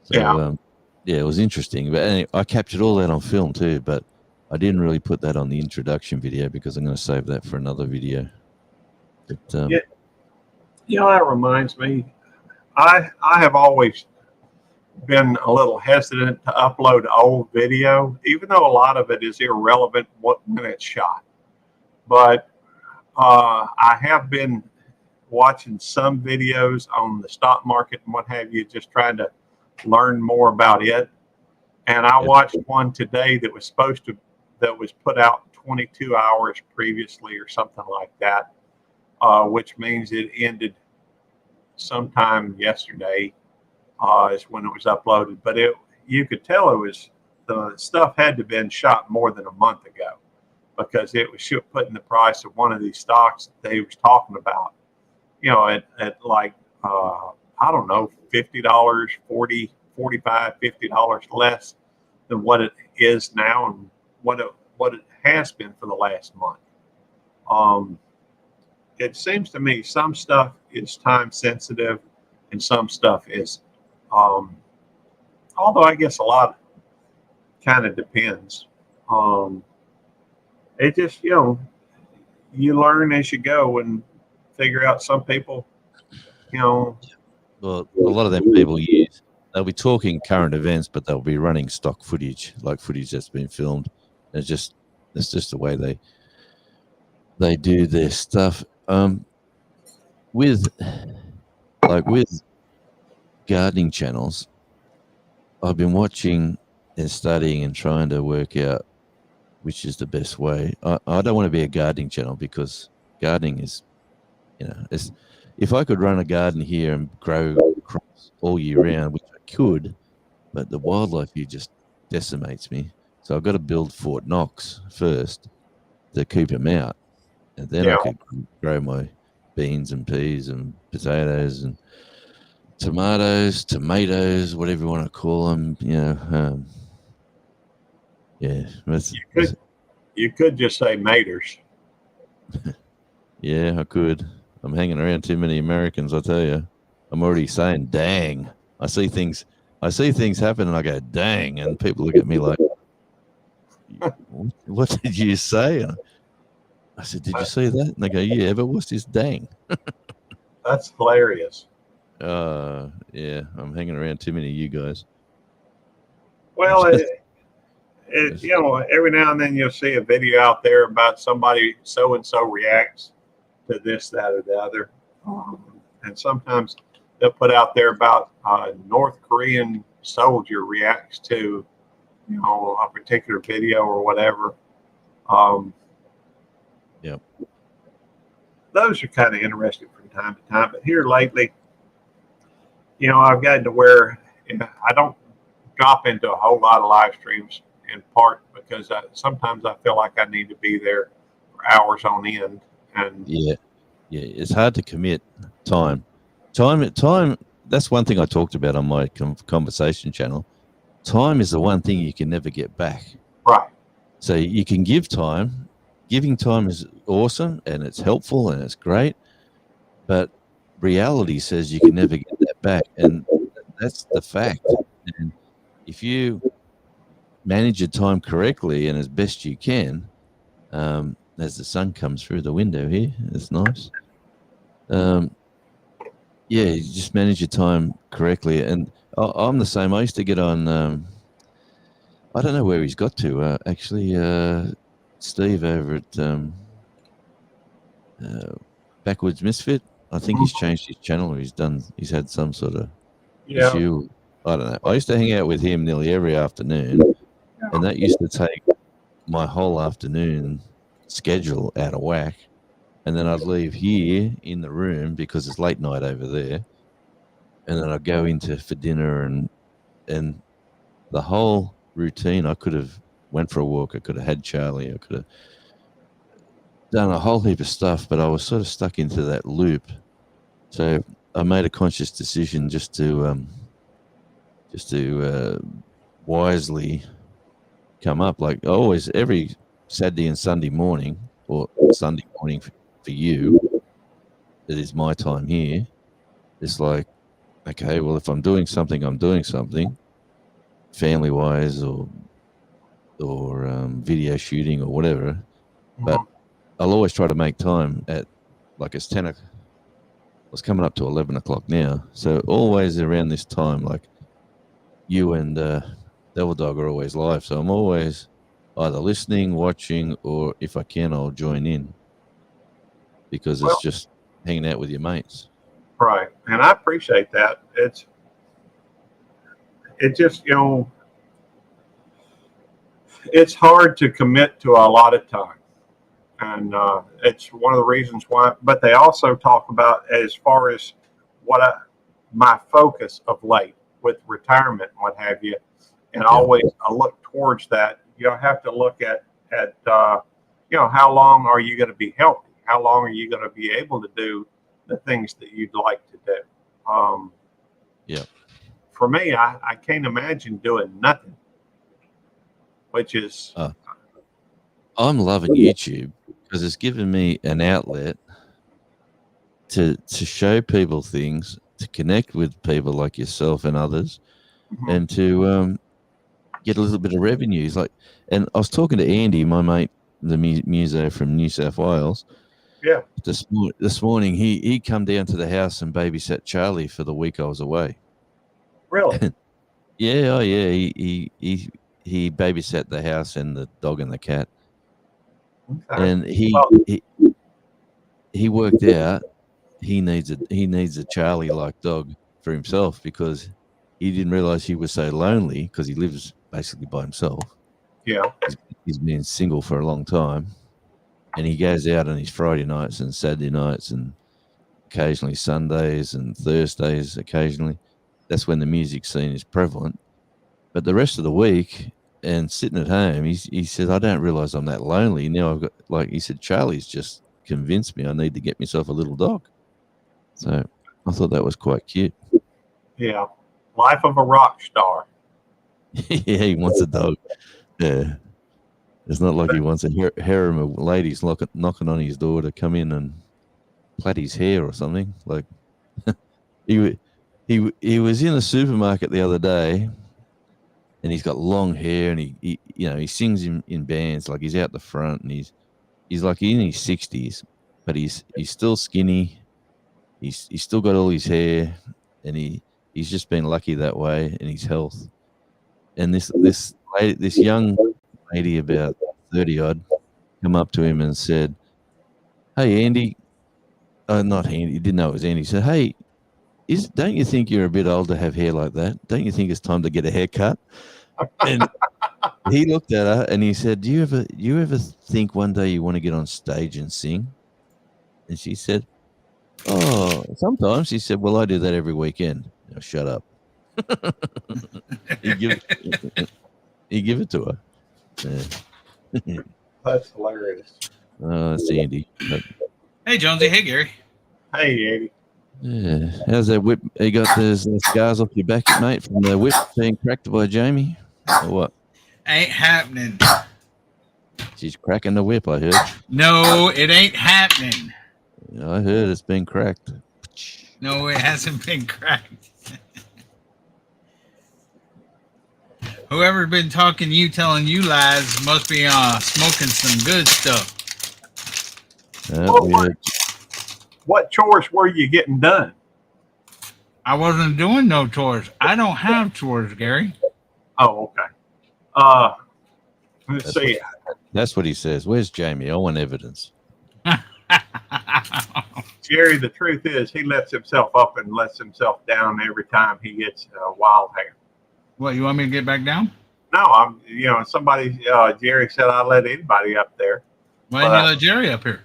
So, it was interesting. But anyway, I captured all that on film too, but I didn't really put that on the introduction video because I'm going to save that for another video. But, that reminds me. I have always been a little hesitant to upload old video, even though a lot of it is irrelevant when it's shot. But I have been watching some videos on the stock market and what have you, just trying to learn more about it. And I watched one today that was put out 22 hours previously or something like that, which means it ended sometime yesterday is when it was uploaded. But you could tell the stuff had to have been shot more than a month ago because it was putting the price of one of these stocks that they was talking about, at like, I don't know, $50, $40, $45, $50 less than what it is now and what it has been for the last month. It seems to me some stuff is time sensitive and some stuff isn't. Although I guess a lot kind of depends. It just, you learn as you go and figure out some people, Well, a lot of them people they'll be talking current events, but they'll be running stock footage, like footage that's been filmed. It's just the way they do their stuff. With gardening channels, I've been watching and studying and trying to work out which is the best way. I don't want to be a gardening channel because gardening is, if I could run a garden here and grow crops all year round, which I could, but the wildlife here just decimates me. So I've got to build Fort Knox first to keep them out. And then I could grow my beans and peas and potatoes and tomatoes, whatever you want to call them. You could just say maters. Yeah, I could. I'm hanging around too many Americans, I tell you. I'm already saying, dang. I see things happen and I go, dang. And people look at me like, what did you say? I said, did you see that? And they go, yeah, but what's this dang? That's hilarious. Yeah, I'm hanging around too many of you guys. Well, every now and then you'll see a video out there about somebody so-and-so reacts to this, that, or the other. And sometimes they'll put out there about North Korean soldier reacts to, a particular video or whatever. Yep. Those are kind of interesting from time to time. But here lately, I've gotten to where I don't drop into a whole lot of live streams, in part because sometimes I feel like I need to be there for hours on end. And yeah, it's hard to commit time. That's one thing I talked about on my conversation channel. Time is the one thing you can never get back. Right. So you can give time. Giving time is awesome and it's helpful and it's great, but reality says you can never get that back, and that's the fact. And if you manage your time correctly and as best you can, as the sun comes through the window here, it's nice. Yeah, you just manage your time correctly. And I'm the same. I used to get on. I don't know where he's got to. Actually, Steve over at uh, Backwoods Misfit. I think he's changed his channel. Or He's had some sort of Yeah. issue. I don't know. I used to hang out with him nearly every afternoon, and that used to take my whole afternoon schedule out of whack. And then I'd leave here in the room because it's late night over there, and then I'd go into for dinner and the whole routine. I could have went for a walk. I could have had Charlie. I could have done a whole heap of stuff, but I was sort of stuck into that loop. So I made a conscious decision just to wisely come up. Like always, every Saturday and Sunday morning, or Sunday morning for you, that is my time here. It's like, okay, well, if I'm doing something, I'm doing something, family wise or video shooting or whatever. But I'll always try to make time at, like, it's 10 o'clock. It's coming up to 11 o'clock now. So always around this time, like you and Devil Dog are always live. So I'm always either listening, watching, or if I can, I'll join in because it's just hanging out with your mates. Right. And I appreciate that. It just, it's hard to commit to a lot of time. And it's one of the reasons why, but they also talk about as far as my focus of late with retirement and what have you. And always I look towards that. You have to look at how long are you going to be healthy? How long are you going to be able to do the things that you'd like to do? For me, I can't imagine doing nothing, which is. I'm loving YouTube because it's given me an outlet to show people things, to connect with people like yourself and others, and to get a little bit of revenues. And I was talking to Andy, my mate, the muso from New South Wales. Yeah. This morning, he come down to the house and babysat Charlie for the week I was away. Really? Yeah. Oh, yeah. He babysat the house and the dog and the cat. Okay. And he worked out he needs a Charlie-like dog for himself because he didn't realize he was so lonely because he lives basically by himself. Yeah. He's been single for a long time. And he goes out on his Friday nights and Saturday nights and occasionally Sundays and Thursdays occasionally. That's when the music scene is prevalent. But the rest of the week and sitting at home, he said, I don't realize I'm that lonely. Now I've got, like he said, Charlie's just convinced me I need to get myself a little dog. So I thought that was quite cute. Yeah. Life of a rock star. Yeah, he wants a dog. Yeah. It's not like he wants a harem of ladies knocking on his door to come in and plait his hair or something. Like he was in a supermarket the other day, and he's got long hair, and he sings in bands. Like he's out the front, and he's like in his 60s, but he's still skinny. He's still got all his hair, and he's just been lucky that way in his health. And this young lady about 30 odd come up to him and said, "Hey Andy," not Andy, he didn't know it was Andy. He said, "Hey, don't you think you're a bit old to have hair like that? Don't you think it's time to get a haircut?" And he looked at her and he said, "Do you ever think one day you want to get on stage and sing?" And she said, "Oh, sometimes." He said, "Well, I do that every weekend." Oh, shut up. He give it to her. Yeah. That's hilarious. Oh, it's Andy. But, hey, Jonesy. Hey, Gary. Hey, Andy. Yeah. How's that whip? You got those scars off your back, mate, from the whip being cracked by Jamie? Or what? Ain't happening. She's cracking the whip, I heard. No, it ain't happening. I heard it's been cracked. No, it hasn't been cracked. Whoever's been talking to you, telling you lies, must be smoking some good stuff. What chores were you getting done? I wasn't doing no chores. I don't have chores, Gary. Oh, okay. Let's That's see. That's what he says. Where's Jamie? I want evidence. Jerry, the truth is he lets himself up and lets himself down every time he gets wild hair. What, you want me to get back down? No, somebody, Jerry said I let anybody up there. Why didn't you let Jerry up here?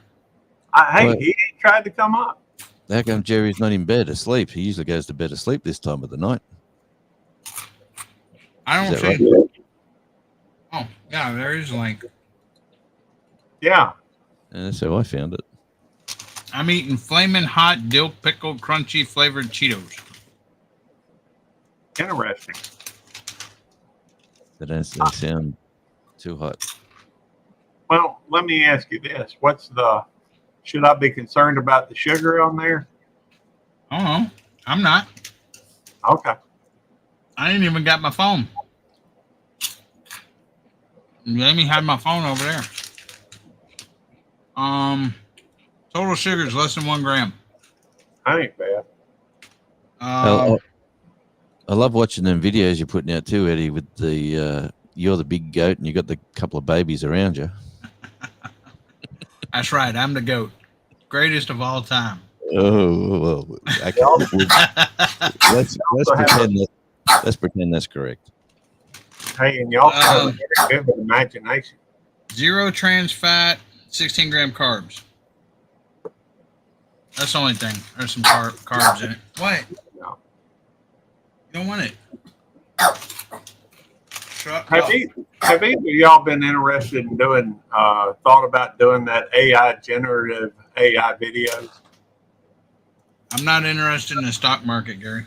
Hey, Well- he ain't tried to come up. How come Jerry's not in bed asleep? He usually goes to bed asleep this time of the night. I Is don't that see. right? Oh, yeah, there is a link. Yeah. And that's how I found it. I'm eating flaming hot dill pickle crunchy flavored Cheetos. Interesting. They don't sound too hot. Well, let me ask you this. Should I be concerned about the sugar on there? I don't know. I'm not. Okay. I ain't even got my phone. Jamie had my phone over there. Total sugar is less than 1 gram. That ain't bad. I love watching them videos you're putting out too, Eddie, with the you're the big goat and you got the couple of babies around you. That's right. I'm the goat. Greatest of all time. Oh, well, okay. Let's pretend that's correct. Hey, and y'all have a very good imagination. 0 trans fat, 16 gram carbs. That's the only thing. There's some carbs in it. What? No. You don't want it. Shut Have up. either of y'all been interested in doing, thought about doing that generative AI videos? I'm not interested in the stock market, Gary.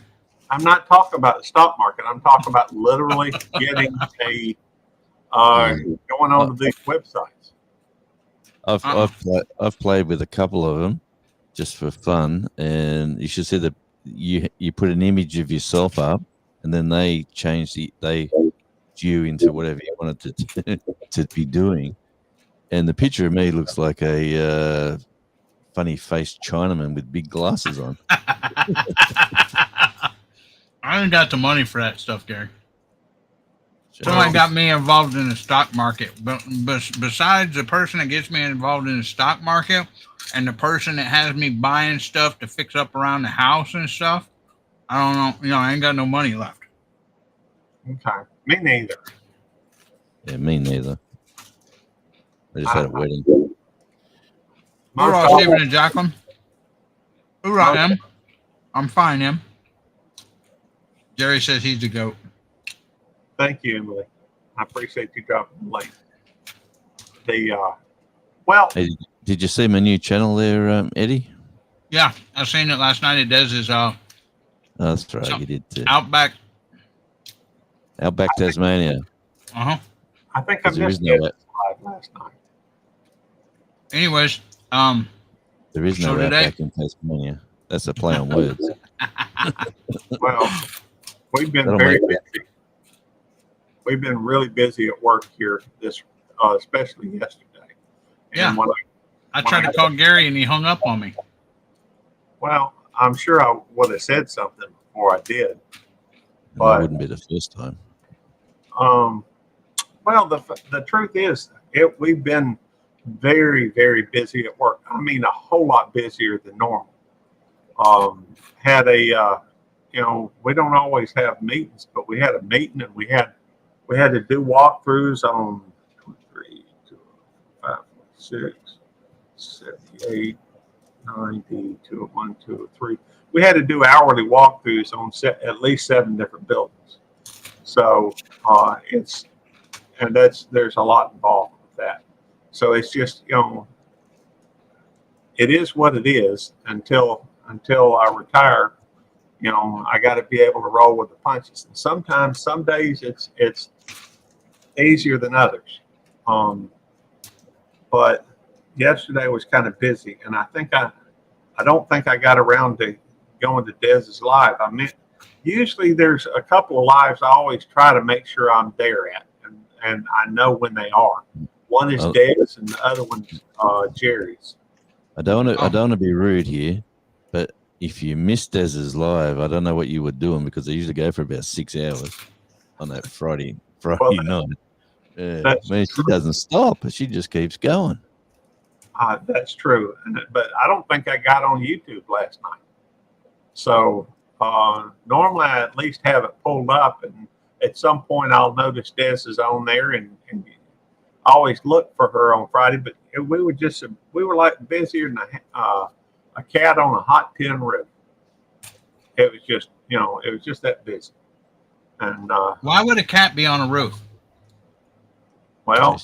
I'm not talking about the stock market. I'm talking about literally getting going on to these websites. I've played with a couple of them just for fun, and you should see that you put an image of yourself up, and then they you into whatever you want it to be doing, and the picture of me looks like a funny faced Chinaman with big glasses on. I ain't got the money for that stuff, Gary. Somebody got me involved in the stock market, but besides the person that gets me involved in the stock market and the person that has me buying stuff to fix up around the house and stuff, I don't know. I ain't got no money left. Okay, me neither. Yeah, me neither. I just had a wedding. Hoorah, Stephen and Jacqueline. Hoorah, Em. I'm fine, Em. Jerry says he's the goat. Thank you, Emily. I appreciate you dropping the link. Hey, did you see my new channel there, Eddie? Yeah, I seen it last night. It does his Oh, that's right, So- you did too. Outback. Outback Tasmania. Uh-huh. I think I 'Cause there missed is no it way- live last night. Anyways, There is no So did I. Outback in Tasmania. That's a play on words. Well, we've been That'll very make busy. We've been really busy at work here especially yesterday. Yeah. And when I tried to call Gary and he hung up on me. well, I'm sure I would have said something before I did. And that But- wouldn't be the first time. Well, the truth is, we've been very, very busy at work. I mean, a whole lot busier than normal. Had a, we don't always have meetings, but we had a meeting and we had to do walkthroughs on 3, 2, 5, 6, 7, 8, 90, 201, 203. We had to do hourly walkthroughs on at least 7 different buildings. So there's a lot involved with that. So it's just, it is what it is until I retire. I got to be able to roll with the punches. And sometimes, some days it's easier than others. But yesterday was kind of busy, and I don't think I got around to going to Dez's live. I mean, usually there's a couple of lives I always try to make sure I'm there at, and I know when they are. One is Oh. Dez, and the other one's Jerry's. I don't want to be rude here, but if you missed Dez's live, I don't know what you were doing because they usually go for about 6 hours on that Friday night. that's Man, she doesn't stop. She just keeps going. That's true. But I don't think I got on YouTube last night. So normally I at least have it pulled up, and at some point I'll notice Des is on there, and I always look for her on Friday. But we were like busier than a cat on a hot tin roof. It was just, it was just that busy. And Why would a cat be on a roof? well,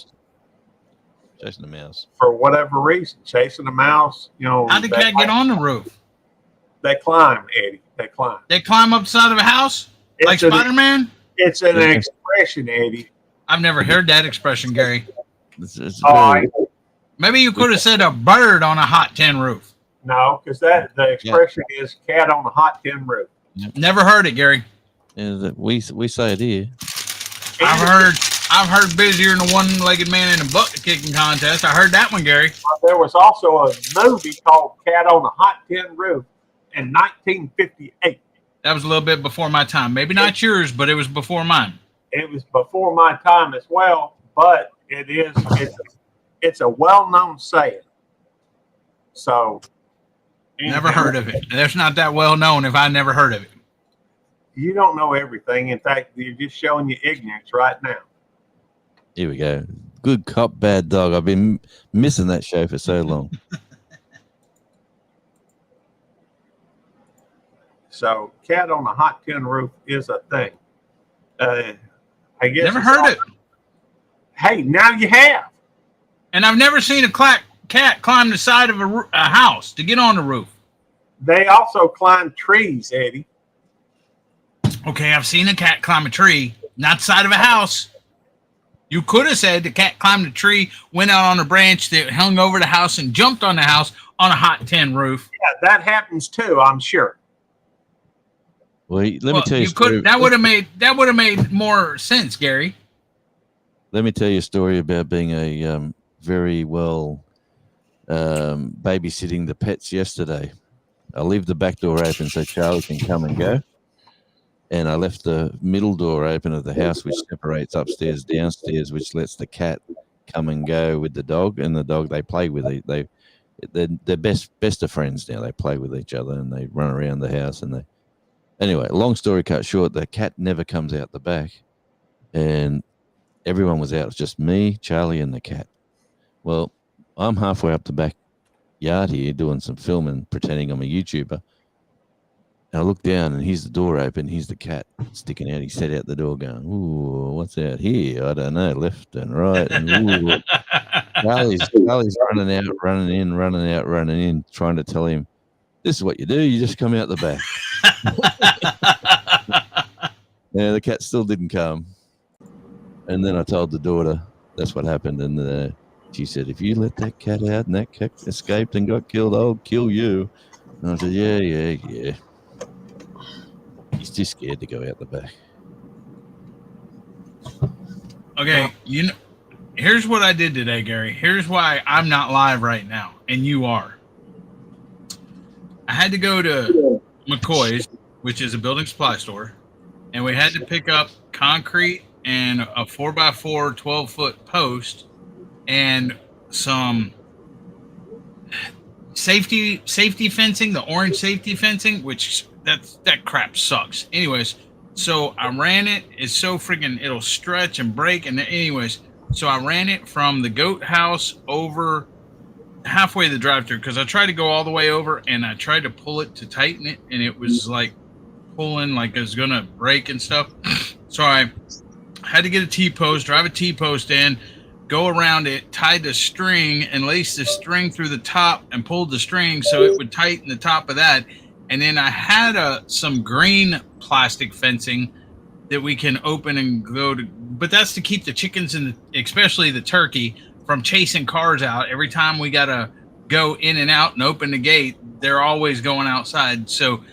Chasing the mouse. for whatever reason, chasing a mouse, How did cat get on the roof? They climb, Eddie. They climb. They climb up the side of a house like It's an- Spider-Man? It's an expression, Eddie. I've never heard that expression, Gary. It's Oh, very- Maybe you could have said a bird on a hot tin roof. No, because the expression is cat on a hot tin roof. Never heard it, Gary. we say it here. I've heard busier than a one-legged man in a bucket kicking contest. I heard that one, Gary. There was also a movie called Cat on a Hot Tin Roof in 1958. That was a little bit before my time. Maybe not yours, but it was before mine. It was before my time as well, but it's a well-known saying. So, Never heard of it. That's not that well known if I never heard of it. You don't know everything. In fact, you're just showing your ignorance right now. Here we go. Good cop, bad dog. I've been missing that show for so long. So, cat on a hot tin roof is a thing. I guess Never heard it. Hey, now you have. And I've never seen a cat climb the side of a house to get on the roof. They also climb trees, Eddie. Okay, I've seen a cat climb a tree, not the side of a house. You could have said the cat climbed a tree, went out on a branch that hung over the house, and jumped on the house on a hot tin roof. Yeah, that happens too, I'm sure. Well, let me tell you a story. That would have made more sense, Gary. Let me tell you a story about being a very well babysitting the pets yesterday. I leave the back door open so Charlie can come and go. And I left the middle door open of the house, which separates upstairs, downstairs, which lets the cat come and go with the dog. And the dog, they play with it. They're best of friends now. They play with each other and they run around the house. And anyway, long story cut short, the cat never comes out the back. And everyone was out. It's just me, Charlie, and the cat. Well, I'm halfway up the backyard here doing some filming, pretending I'm a YouTuber. And I look down, and here's the door open. Here's the cat sticking out. He set out the door going, ooh, what's out here? I don't know, left and right. And ooh. Charlie's running out, running in, running out, running in, trying to tell him, this is what you do. You just come out the back. Yeah, the cat still didn't come. And then I told the daughter, that's what happened. And she said, if you let that cat out and that cat escaped and got killed, I'll kill you. And I said, yeah. He's too scared to go out the back. Okay, here's what I did today, Gary. Here's why I'm not live right now, and you are. I had to go to McCoy's, which is a building supply store, and we had to pick up concrete and a 4x4 12-foot post and some safety fencing, the orange safety fencing, which that crap sucks. Anyways, so I ran it. It's so freaking, it'll stretch and break. And anyways, so I ran it from the goat house over halfway the drive-thru because I tried to go all the way over and I tried to pull it to tighten it, and it was like pulling like it was gonna break and stuff. So I had to get a T-post, drive a T-post in, go around it, tied the string, and lace the string through the top and pulled the string so it would tighten the top of that. And then I had some green plastic fencing that we can open and go to, but that's to keep the chickens and especially the turkey from chasing cars out. Every time we got to go in and out and open the gate, they're always going outside. So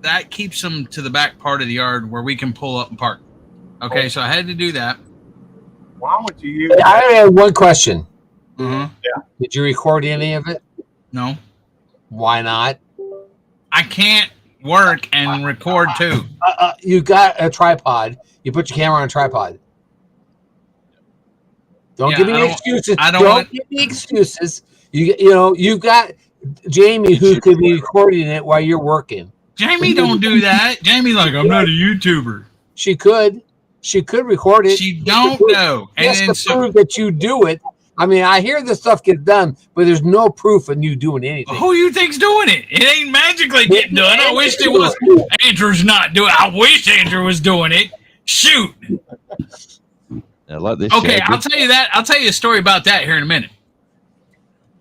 that keeps them to the back part of the yard where we can pull up and park. Okay, so I had to do that. Why would you use I have one question. Uh-huh. Yeah. Did you record any of it? No. Why not? I can't work and record too. You got a tripod. You put your camera on a tripod. Don't Yeah, give me I any don't- excuses. I don't Don't want- give me excuses. You've got Jamie who could be recording it while you're working. Jamie don't do that. Jamie like, I'm not a YouTuber. She could record it. She don't know. And Just then to so, prove that you do it. I mean, I hear this stuff get done, but there's no proof of you doing anything. who you think's doing it? It ain't magically getting done. I wish it was. Andrew's not doing. I wish Andrew was doing it. Shoot. I like this. Okay, Shaggy. I'll tell you that. I'll tell you a story about that here in a minute.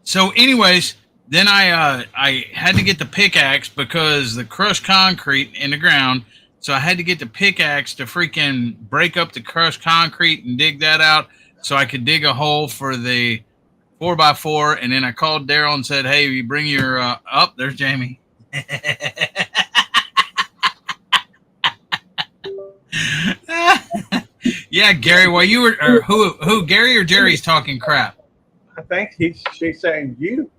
So, anyways, then I had to get the pickaxe because the crushed concrete in the ground. So I had to get the pickaxe to freaking break up the crushed concrete and dig that out so I could dig a hole for the 4x4. And then I called Daryl and said, "Hey, you bring your up." There's Jamie. Yeah, Gary. While you were, or who? Gary or Jerry's talking crap. I think she's saying you.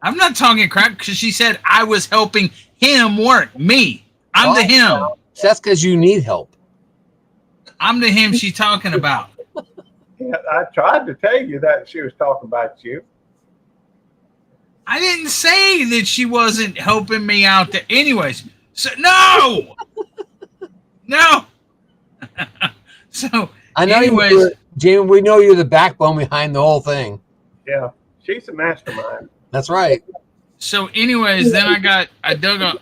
I'm not talking crap because she said I was helping him work. Me. I'm the him. That's because you need help. I'm the him she's talking about. Yeah, I tried to tell you that she was talking about you. I didn't say that she wasn't helping me out there. Anyways, so no. No. So I know anyways, Jamie, we know you're the backbone behind the whole thing. Yeah, she's a mastermind. That's right. So, anyways, then I dug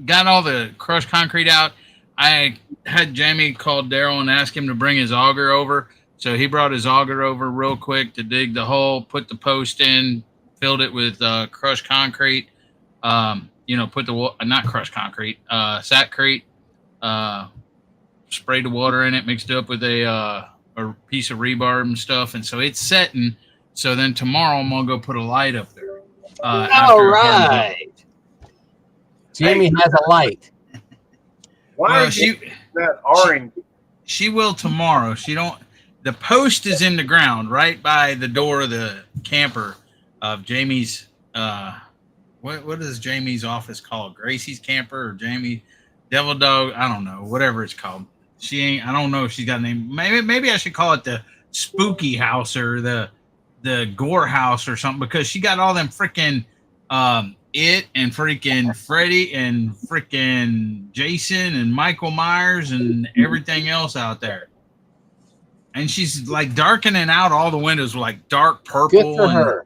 got all the crushed concrete out. I had Jamie call Daryl and ask him to bring his auger over. So he brought his auger over real quick to dig the hole, put the post in, filled it with crushed concrete. Put the not crushed concrete, sackcrete. Sprayed the water in it, mixed it up with a piece of rebar and stuff, and so it's setting. So then tomorrow I'm gonna go put a light up there. All right. Jamie has a light. Why Well, are you using that orange? She will tomorrow. She don't. The post is in the ground right by the door of the camper of Jamie's. What is Jamie's office called? Gracie's camper or Jamie Devil Dog? I don't know. Whatever it's called. She ain't. I don't know if she's got a name. Maybe I should call it the Spooky House or the Gore House or something because she got all them freaking it and freaking Freddy and freaking Jason and Michael Myers and everything else out there. And she's like darkening out all the windows with like dark Good purple for her.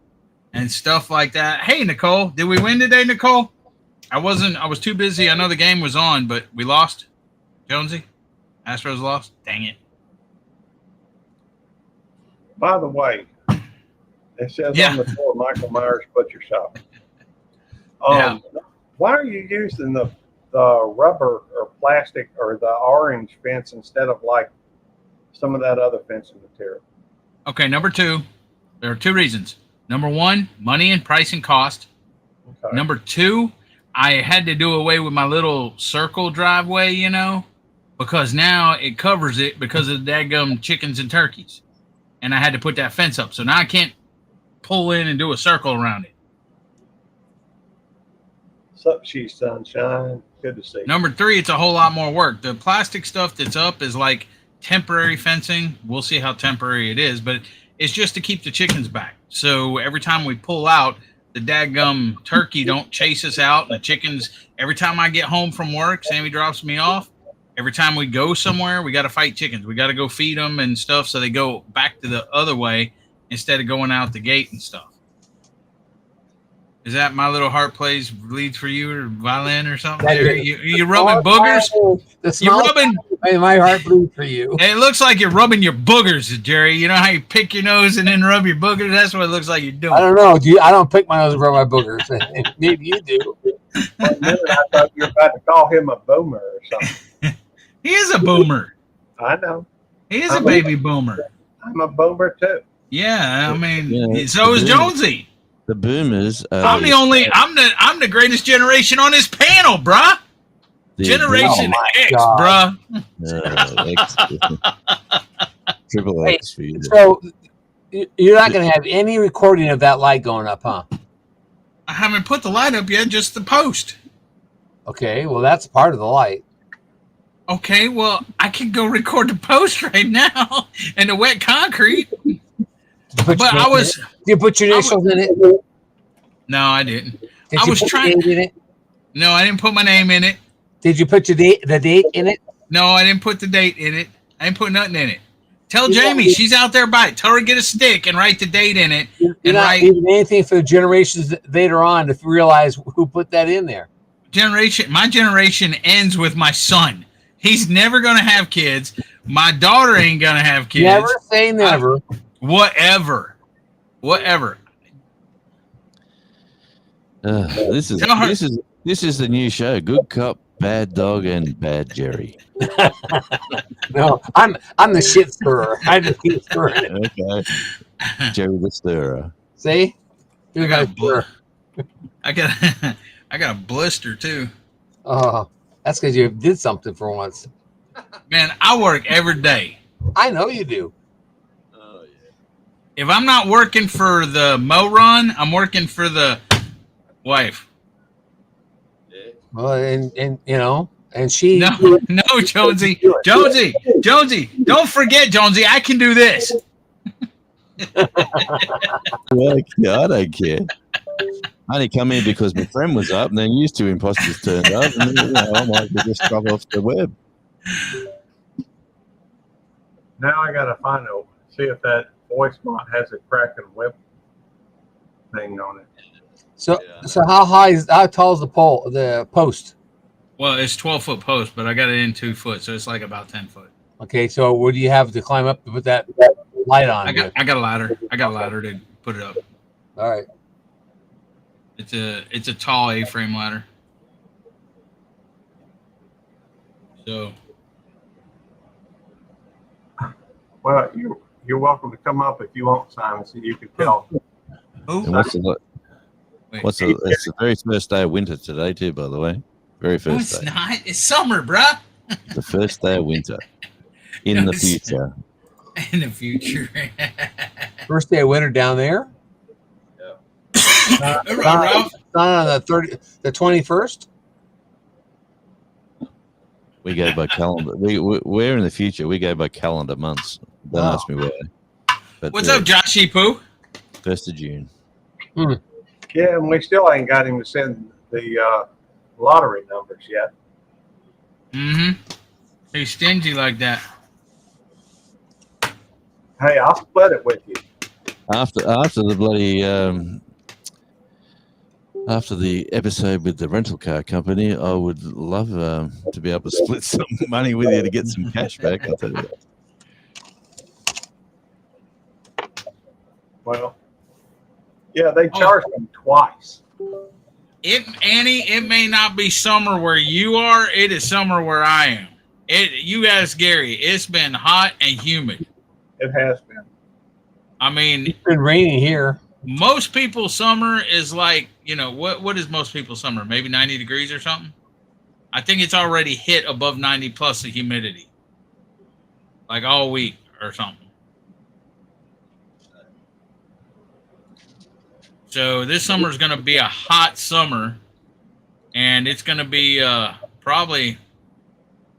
and stuff like that. Hey, Nicole, did we win today, Nicole? I was too busy. I know the game was on, but we lost. Jonesy? Astros lost? Dang it. By the way, it says Yeah. on the door, Michael Myers Butcher Shop. Yeah. Why are you using the rubber or plastic or the orange fence instead of like some of that other fencing material? Okay, number two, there are two reasons. Number one, money and price and cost. Okay. Number two, I had to do away with my little circle driveway, because now it covers it because of the daggum chickens and turkeys. And I had to put that fence up. So now I can't pull in and do a circle around it. Sup, she's sunshine. Good to see you. Number three, it's a whole lot more work. The plastic stuff that's up is like temporary fencing. We'll see how temporary it is, but it's just to keep the chickens back. So every time we pull out, the daggum turkey don't chase us out. And the chickens, every time I get home from work, Sammy drops me off. Every time we go somewhere, we got to fight chickens. We got to go feed them and stuff so they go back to the other way instead of going out the gate and stuff. Is that My Little Heart Plays leads for you or violin or something? That Jerry? is- You rubbing boogers? The You small rubbing? my heart bleeds for you. It looks like you're rubbing your boogers, Jerry. You know how you pick your nose and then rub your boogers? That's what it looks like you're doing. I don't know. I don't pick my nose and rub my boogers. Maybe you do. For a minute, I thought you were about to call him a boomer or something. He is a boomer. I know. He is a baby boomer. I'm a boomer too. Yeah, I mean, Yeah, so is the Jonesy. The boomers. I'm the greatest generation on this panel, bruh. Generation my X, God. bruh. Triple Hey, X for you. So you're not going to have any recording of that light going up, huh? I haven't put the light up yet, just the post. Okay, well that's part of the light. Okay, well, I can go record the post right now and the wet concrete. But I was. Did you put your initials in it? No, I didn't. Did I you was put trying. the date in it? No, I didn't put my name in it. Did you put the date in it? No, I didn't put the date in it. I didn't put nothing in it. Tell Yeah, Jamie she's out there by it. Tell her to get a stick and write the date in it. You're And not write leaving anything for the generations later on to realize who put that in there. generation. My generation ends with my son. He's never gonna have kids. My daughter ain't gonna have kids. Never say never. Whatever. This is Tell her- this is the new show. Good cop, bad dog, and bad Jerry. No, I'm the shit stirrer. I just keep stirring it. Okay, Jerry the stirrer. See? I You got, guys a bl- stir. I got a blister too. Oh, that's because you did something for once. Man, I work every day. I know you do. Oh yeah. If I'm not working for the Mo Run, I'm working for the wife. Well, and you know, and she. No, Jonesy. Jonesy, don't forget, Jonesy, I can do this. Well, yeah, I don't care. I only come in because my friend was up, and then used two imposters turned up, and then, I might just drop off the web. Now I gotta see if that voice bot has a cracking web thing on it. So how tall is the post? Well, it's 12-foot post, but I got it in 2 foot, so it's like about 10 foot. Okay, so what do you have to climb up to put that light on? I got a ladder. I got a ladder to put it up. All right. It's a tall A-frame ladder. So Well, you're welcome to come up if you want, Simon, so you can tell. And it's the very first day of winter today, too, by the way. Very No, first it's day. not. It's summer, bruh. The first day of winter in No, the it's- future. In the future. First day of winter down there. All right, Ralph. Not on the 21st. We go by calendar. We're in the future. We go by calendar months. Don't Wow. ask me why. But What's up, Joshy Poo? 1st of June. Yeah, and we still ain't got him to send the lottery numbers yet. Mm-hmm. He's stingy like that. Hey, I'll split it with you. After the bloody after the episode with the rental car company, I would love to be able to split some money with you to get some cash back. I'll tell you that. Well, yeah, they charged me twice. Annie, it may not be summer where you are. It is summer where I am. You ask Gary. It's been hot and humid. It has been. I mean, It's been raining here. most people's summer is like, what is most people's summer? Maybe 90 degrees or something? I think it's already hit above 90 plus the humidity. Like all week or something. So this summer is going to be a hot summer, and it's going to be probably,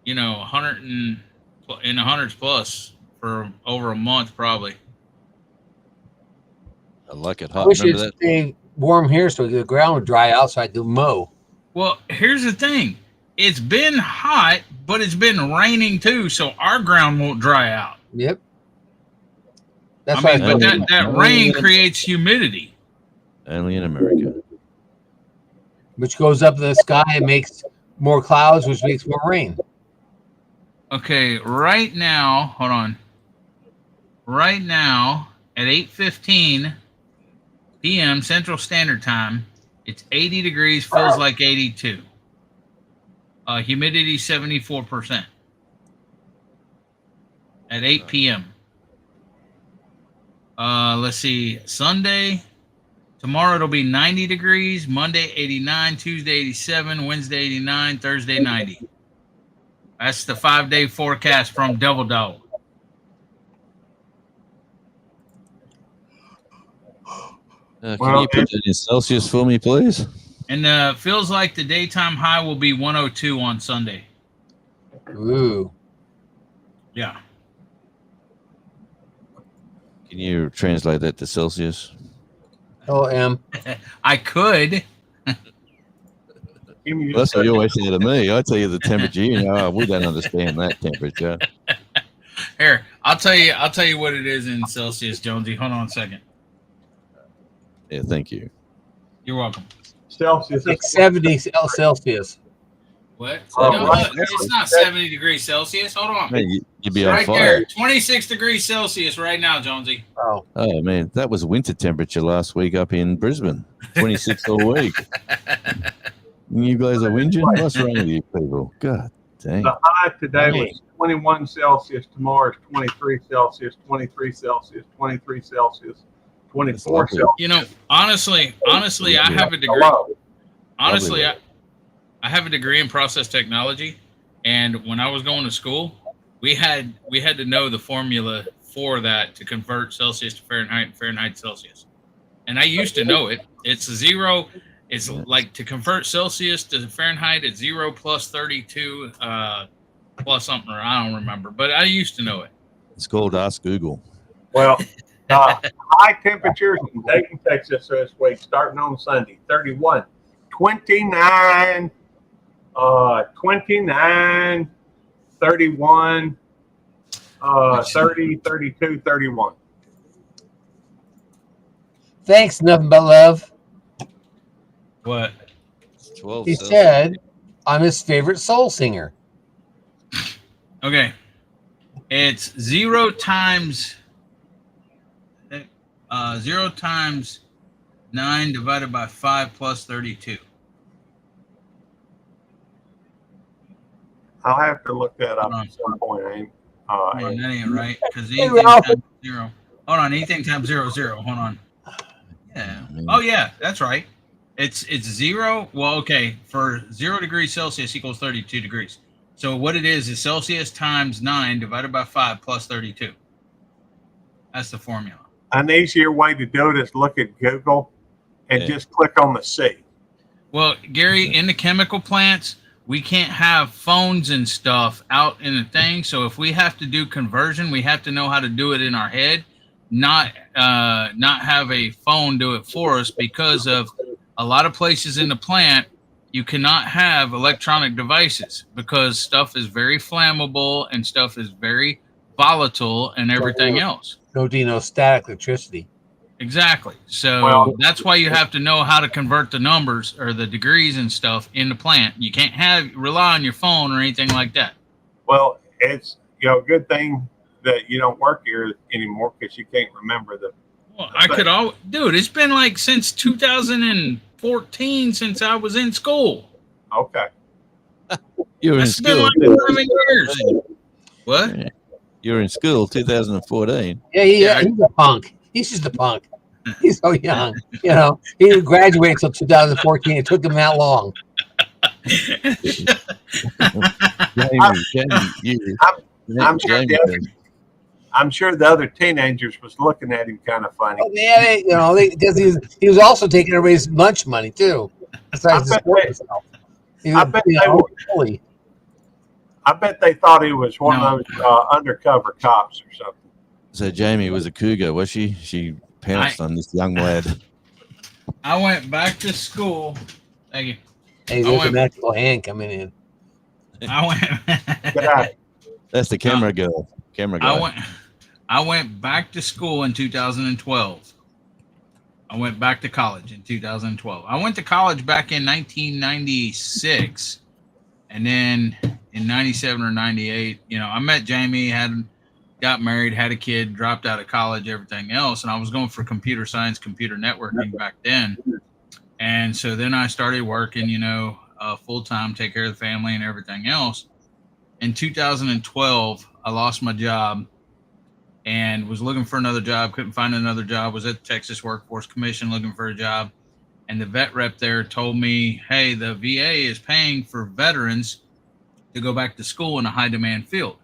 100 in the hundreds plus for over a month probably. I like it I hot. wish Remember it'd that? stay warm here so the ground would dry out so I could mow. Well, here's the thing. It's been hot, but it's been raining too, so our ground won't dry out. Yep. That's I why mean, but thought- that rain creates humidity. Only in America. which goes up in the sky and makes more clouds, which makes more rain. Okay, right now, hold on. Right now, at 8:15 p.m. Central Standard Time, it's 80 degrees, feels like 82. Humidity 74%. At 8 p.m. Let's see, Sunday. Tomorrow it'll be 90 degrees, Monday 89, Tuesday 87, Wednesday 89, Thursday 90. That's the 5-day forecast from Devil Dog. Can Well, you put that in Celsius for me, please? And feels like the daytime high will be 102 on Sunday. Ooh. Yeah. Can you translate that to Celsius? LM. I could. Give me Well, that's just what a- you always say to me. I tell you the temperature. You know, we don't understand that temperature. Here, I'll tell you what it is in Celsius, Jonesy. Hold on a second. Yeah, thank you. You're welcome. Celsius. It's like 70 Celsius. What? Oh, No, right. it's not 70 degrees Celsius. Hold on. Man, you'd be It's on right fire. there. 26 degrees Celsius right now, Jonesy. Oh. Oh man, that was winter temperature last week up in Brisbane. 26 all week. And you guys are whinging? What's wrong with you people? God dang. The high today was 21 Celsius. Tomorrow is 23 Celsius, 23 Celsius, 23 Celsius, 24 lovely. Celsius. You know, honestly, I have a degree. Hello. Honestly, Lovely. I have a degree in process technology, and when I was going to school, we had to know the formula for that to convert Celsius to Fahrenheit and Fahrenheit to Celsius. And I used to know it. It's zero. It's like to convert Celsius to Fahrenheit, it's 0 plus 32 plus something, or I don't remember, but I used to know it. It's called Ask Google. Well, high temperatures in Dayton, Texas this week, starting on Sunday, 31, 29, 29, 31, 30, 32, 31. Thanks, nothing but love. What? 12 He Celsius. said, I'm his favorite soul singer. Okay. It's 0 times 9 divided by 5 plus 32. I'll have to look that up Hold on. at some point, Aim. Hold on, that ain't right. Because Hey, anything Ralph. times 0. Hold on, anything times 0, 0. Hold on. Yeah. Oh yeah, that's right. It's 0. Well, okay. For 0 degrees Celsius equals 32 degrees. So what it is Celsius times 9 divided by 5 plus 32. That's the formula. An easier way to do it is look at Google and Yeah. just click on the C. Well, Gary, in the chemical plants, we can't have phones and stuff out in the thing. So if we have to do conversion, we have to know how to do it in our head, not have a phone do it for us, because of a lot of places in the plant, you cannot have electronic devices because stuff is very flammable and stuff is very volatile and everything else. No Dino static electricity. Exactly. So Well- that's why you have to know how to convert the numbers or the degrees and stuff in the plant. You can't rely on your phone or anything like that. Well, it's a good thing that you don't work here anymore because you can't remember the. Well, I could dude, it's been like since 2014 since I was in school. Okay. You were in It's been school. like 11 years. What? You were in school 2014. Yeah, Yeah. he's a punk. He's just a punk. He's so young. He didn't graduate until 2014. It took him that long. I'm sure the other teenagers was looking at him kind of funny. Oh, yeah, because he was also taking everybody's lunch money too. Besides I his bet work they- himself. I bet they would. bully. I bet they thought he was one of those undercover cops or something. So Jamie was a cougar, was she? She pounced on this young lad. I went back to school. Thank you. Hey, there's a magical hand coming in. Get out. That's the camera girl. Camera guy. I went back to school in 2012. I went back to college in 2012. I went to college back in 1996, and then in 97 or 98, I met Jamie, got married, had a kid, dropped out of college, everything else, and I was going for computer science, computer networking back then. And so then I started working, full time, take care of the family and everything else. In 2012, I lost my job and was looking for another job, couldn't find another job, was at the Texas Workforce Commission looking for a job. And the vet rep there told me, hey, the VA is paying for veterans to go back to school in a high demand field.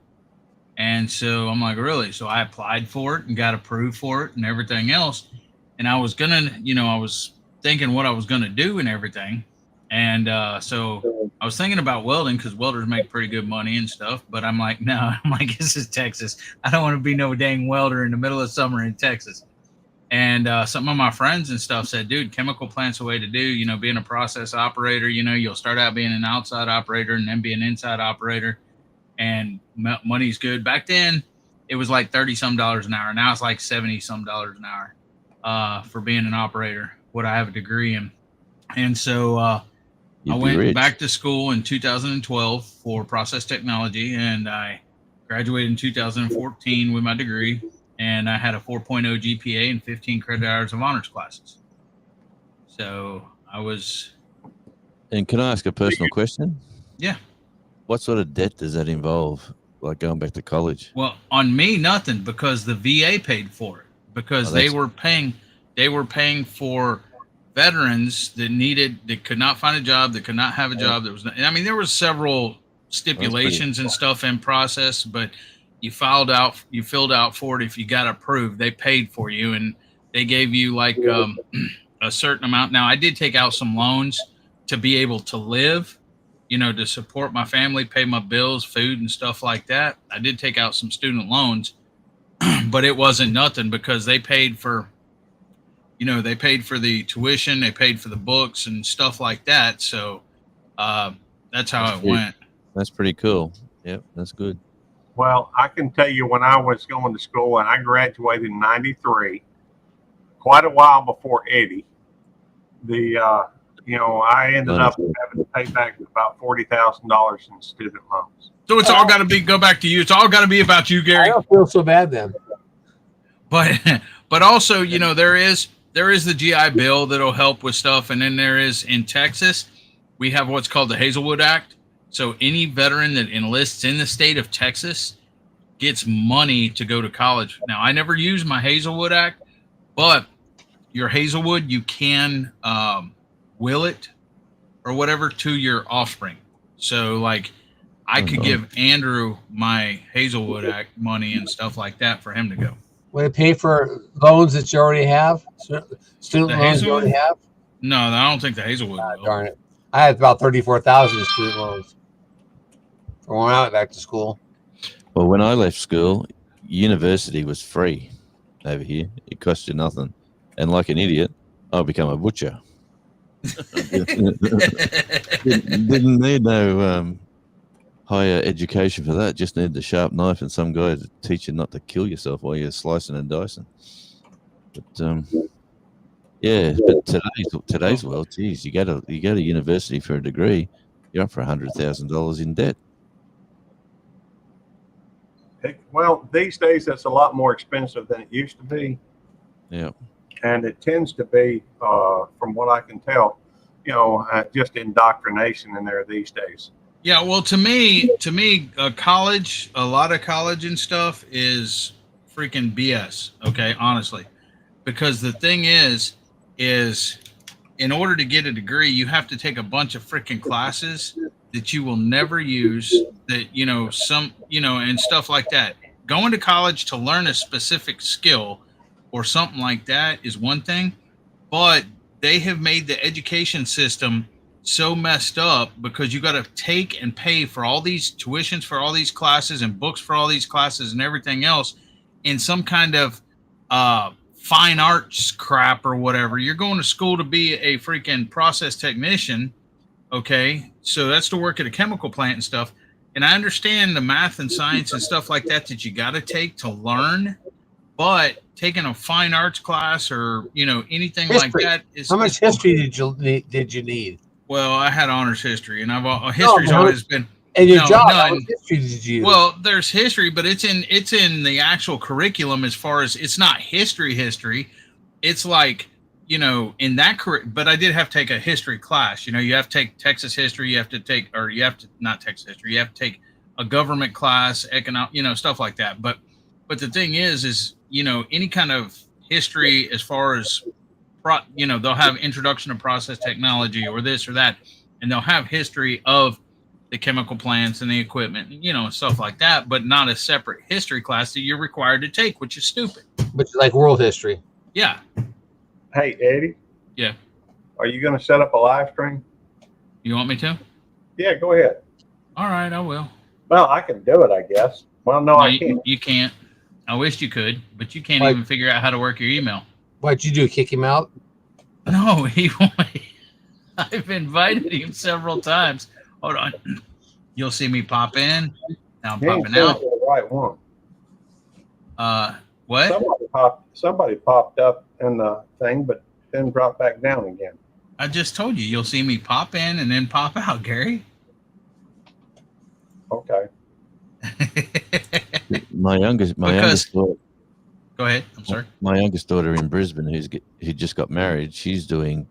And so I'm like, really? So I applied for it and got approved for it and everything else. and I was thinking what I was gonna do and everything. And so I was thinking about welding because welders make pretty good money and stuff. But I'm like, no, I'm like, this is Texas. I don't want to be no dang welder in the middle of summer in Texas. And some of my friends and stuff said, dude, chemical plant's the way to do, you know, being a process operator. You know, you'll start out being an outside operator and then be an inside operator. And money's good. Back then, it was like $30-some an hour. Now it's like $70-some an hour for being an operator, what I have a degree in. And so I went back to school in 2012 for process technology, and I graduated in 2014 with my degree, and I had a 4.0 GPA and 15 credit hours of honors classes. So I was... And can I ask a personal question? Yeah. What sort of debt does that involve, like going back to college? Well, on me, nothing, because the VA paid for it, because they were paying for veterans that could not find a job, that could not have a job. There was several stipulations and stuff in process, but you filled out for it. If you got approved, they paid for you, and they gave you like a certain amount. Now I did take out some loans to be able to live, you know, to support my family, pay my bills, food and stuff like that. I did take out some student loans, but it wasn't nothing because they paid for, you know, they paid for the tuition, they paid for the books and stuff like that. So that's how it went. That's pretty cool. Yep, that's good. Well, I can tell you when I was going to school, and I graduated in '93, quite a while before Eddie, I ended up having to pay back about $40,000 in student loans. So it's all got to go back to you. It's all got to be about you, Gary. I don't feel so bad then. But also, you know, there is the GI Bill that'll help with stuff. And then there is, in Texas, we have what's called the Hazelwood Act. So any veteran that enlists in the state of Texas gets money to go to college. Now, I never used my Hazelwood Act, but your Hazelwood, you can will it or whatever to your offspring. So like I could give Andrew my Hazelwood Act money and stuff like that for him to go. Would it pay for loans that you already have? Student loans you already have? No, I don't think the Hazelwood will. Darn it. I had about 34,000 in student loans for when I went back to school. Well, when I left school, university was free over here. It cost you nothing. And like an idiot, I became a butcher. didn't need no higher education for that. Just needed a sharp knife and some guy to teach you not to kill yourself while you're slicing and dicing. But but today's world, geez, you go to university for a degree, you're up for $100,000 in debt. Well, these days that's a lot more expensive than it used to be. Yeah. And it tends to be, from what I can tell, just indoctrination in there these days. Yeah, well, to me, college, a lot of college and stuff is freaking BS. Okay, honestly, because the thing is in order to get a degree, you have to take a bunch of freaking classes that you will never use. That and stuff like that. Going to college to learn a specific skill or something like that is one thing, but they have made the education system so messed up because you got to take and pay for all these tuitions for all these classes and books for all these classes and everything else in some kind of fine arts crap or whatever. You're going to school to be a freaking process technician. Okay. So that's to work at a chemical plant and stuff. And I understand the math and science and stuff like that you got to take to learn, but taking a fine arts class or, anything history. Like that is. How much history did you need? Well, I had honors history, and history's always been. And your job, how much history did you use? Well, there's history, but it's in the actual curriculum as far as it's not history. It's like, in that but I did have to take a history class. You have to take Texas history. You have to not Texas history. You have to take a government class, economic, stuff like that. But the thing is, any kind of history as far as, they'll have introduction to process technology or this or that, and they'll have history of the chemical plants and the equipment, and stuff like that, but not a separate history class that you're required to take, which is stupid. Which is like world history. Yeah. Hey, Eddie. Yeah. Are you going to set up a live stream? You want me to? Yeah, go ahead. All right, I will. Well, I can do it, I guess. Well, no, I can't. You can't. I wish you could, but you can't Why- even figure out how to work your email. What'd you do? Kick him out? No, he won't. I've invited him several times. Hold on. You'll see me pop in. Now I'm You ain't popping sent it out. to the right one. What? Somebody popped up in the thing, but then dropped back down again. I just told you. You'll see me pop in and then pop out, Gary. Okay. My youngest daughter, Go ahead. I'm sorry. my youngest daughter in Brisbane, who just got married. She's doing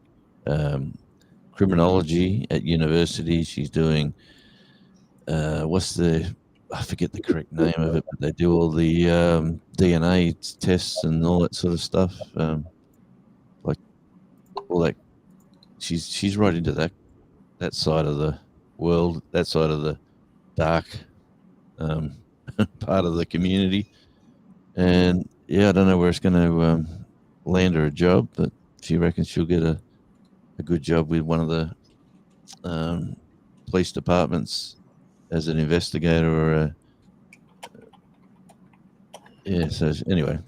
criminology at university. She's doing I forget the correct name of it, but they do all the DNA tests and all that sort of stuff. Like all that, she's right into that side of the world, that side of the dark part of the community. And yeah, I don't know where it's going to land her a job, but she reckons she'll get a good job with one of the police departments as an investigator or so anyway,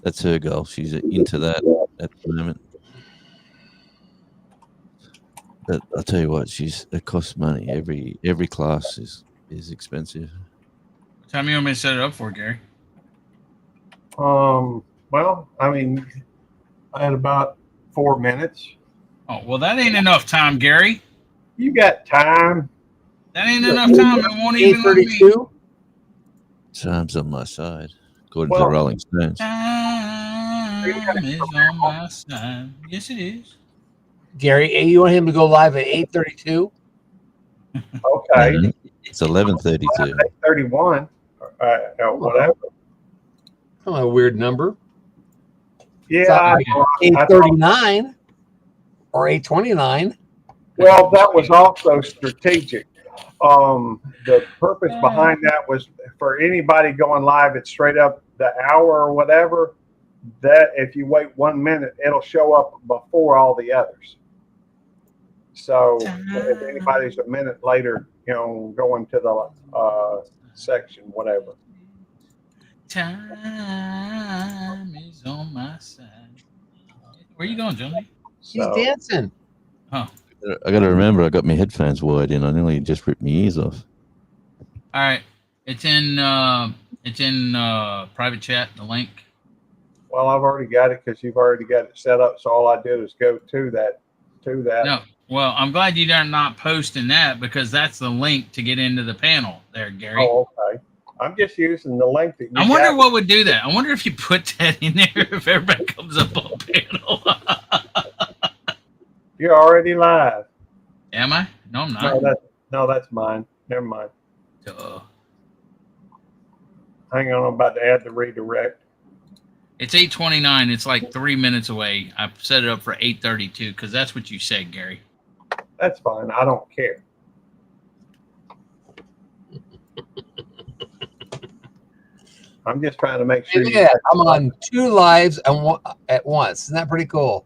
that's her goal. She's into that at the moment. But I'll tell you what, it costs money. Every class is expensive. Tell me you want me to set it up for, Gary. Well, I mean, I had about 4 minutes. Oh, well, that ain't enough time, Gary. You got time. That ain't enough time. It won't even let me. 8:32. Time's on my side, according to Well- the Rolling Stones. Time is on my side. Yes, it is. Gary, you want him to go live at 8:32? Okay. Mhm. It's 11:32. 31. Whatever. Oh, a weird number. Yeah. So, I 8:39 or 8:29. Well, that was also strategic. The purpose behind that was for anybody going live, it's straight up the hour or whatever, that if you wait 1 minute, it'll show up before all the others. So if anybody's a minute later, going to the section, whatever. Time is on my side. Where you going, Johnny? He's So, dancing. I got to remember, I got my headphones wired in. I nearly just ripped my ears off. All right, it's in private chat. The link. well, I've already got it because you've already got it set up. So all I did is go to that. No, well, I'm glad you're not posting that because that's the link to get into the panel there, Gary. Oh, okay. I'm just using the link that you I wonder got. what would do that. I wonder if you put that in there if everybody comes up on panel. You're already live. Am I? No, I'm not. No, that's mine. Never mind. Duh. Hang on, I'm about to add the redirect. It's 8:29. It's like 3 minutes away. I set it up for 8:32 because that's what you said, Gary. That's fine. I don't care. I'm just trying to make sure. Yeah, I'm on 2 lives at once. Isn't that pretty cool?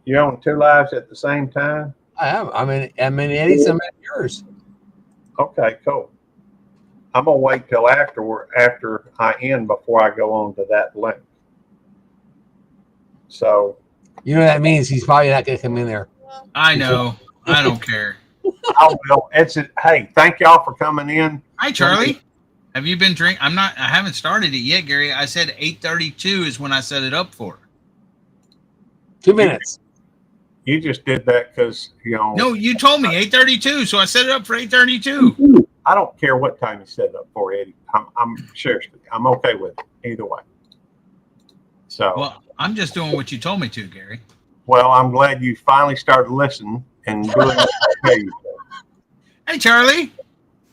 You're on 2 lives at the same time. I am. I'm in Eddie's. I'm in yours. Okay, cool. I'm gonna wait till after I end before I go on to that link. So You know what that means? He's probably not going to come in there. I know. I don't care. I will. Hey, thank y'all for coming in. Hi, Charlie. Have you been drinking? I haven't started it yet, Gary. I said 8:32 is when I set it up for. 2 minutes. You just did that because No, you told me 8:32, so I set it up for 8:32. I don't care what time you set it up for, Eddie. I'm seriously, I'm okay with it either way. So Well, I'm just doing what you told me to, Gary. well, I'm glad you finally started listening and doing what I tell you. Hey, Charlie.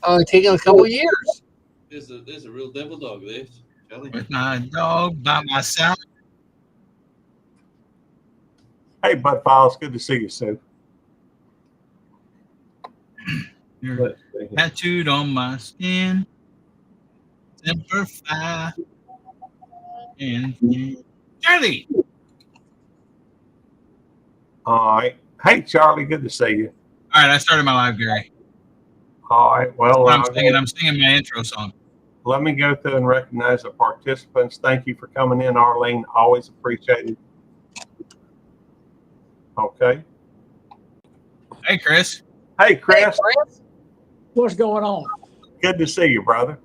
Oh, it's taking a couple of years. There's a real devil dog there, Charlie. With my dog by my side. Hey, Bud Files, good to see you, Sue. You're Let's see here. tattooed on my skin. Semper Fi. And Charlie. All right. Hey, Charlie, good to see you. All right, I started my live, Gary. All right. Well, I'm singing my intro song. let me go through and recognize the participants. Thank you for coming in, Arlene. Always appreciated. Okay. Hey, Chris. Hey, Chris. Hey, Chris. What's going on? Good to see you, brother.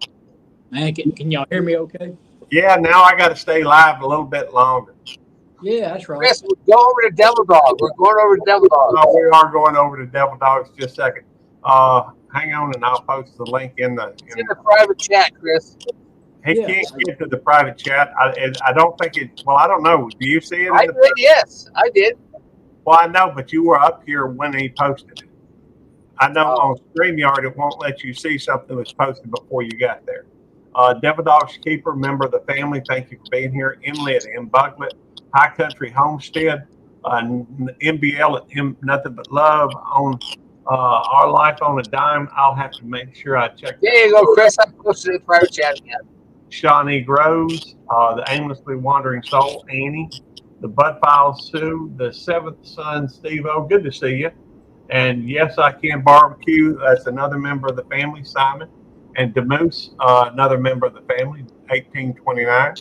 Man, can y'all hear me okay? Yeah, now I got to stay live a little bit longer. Yeah, that's right. Chris, we're going over to Devil Dog. We're going over to Devil Dog. Oh, we are going over to Devil Dogs just a second. Hang on, and I'll post the link in the. It's in the private chat, Chris. He Yeah. can't get to the private chat. I don't think it. Well, I don't know. Do you see it? I did, yes. I did. Well, I know, but you were up here when he posted it. I know Oh. on StreamYard it won't let you see something that was posted before you got there. Devil Dogs Keeper, member of the family, thank you for being here. Emily at M. Buglet, High Country Homestead, MBL at Nothing But Love, on Our Life on a Dime. I'll have to make sure I check. There you go, Chris. I posted it in the private chat again. Shawnee Groves, the Aimlessly Wandering Soul, Annie, the Bud File Sue, the Seventh Son, Steve O. Good to see you. And Yes, I Can Barbecue. That's another member of the family, Simon. And Demoose, another member of the family, 1829.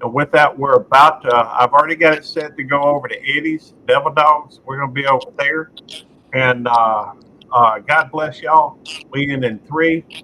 And with that, we're about to, I've already got it set to go over to Eddie's Devil Dogs. We're going to be over there. And God bless y'all. We end in 3,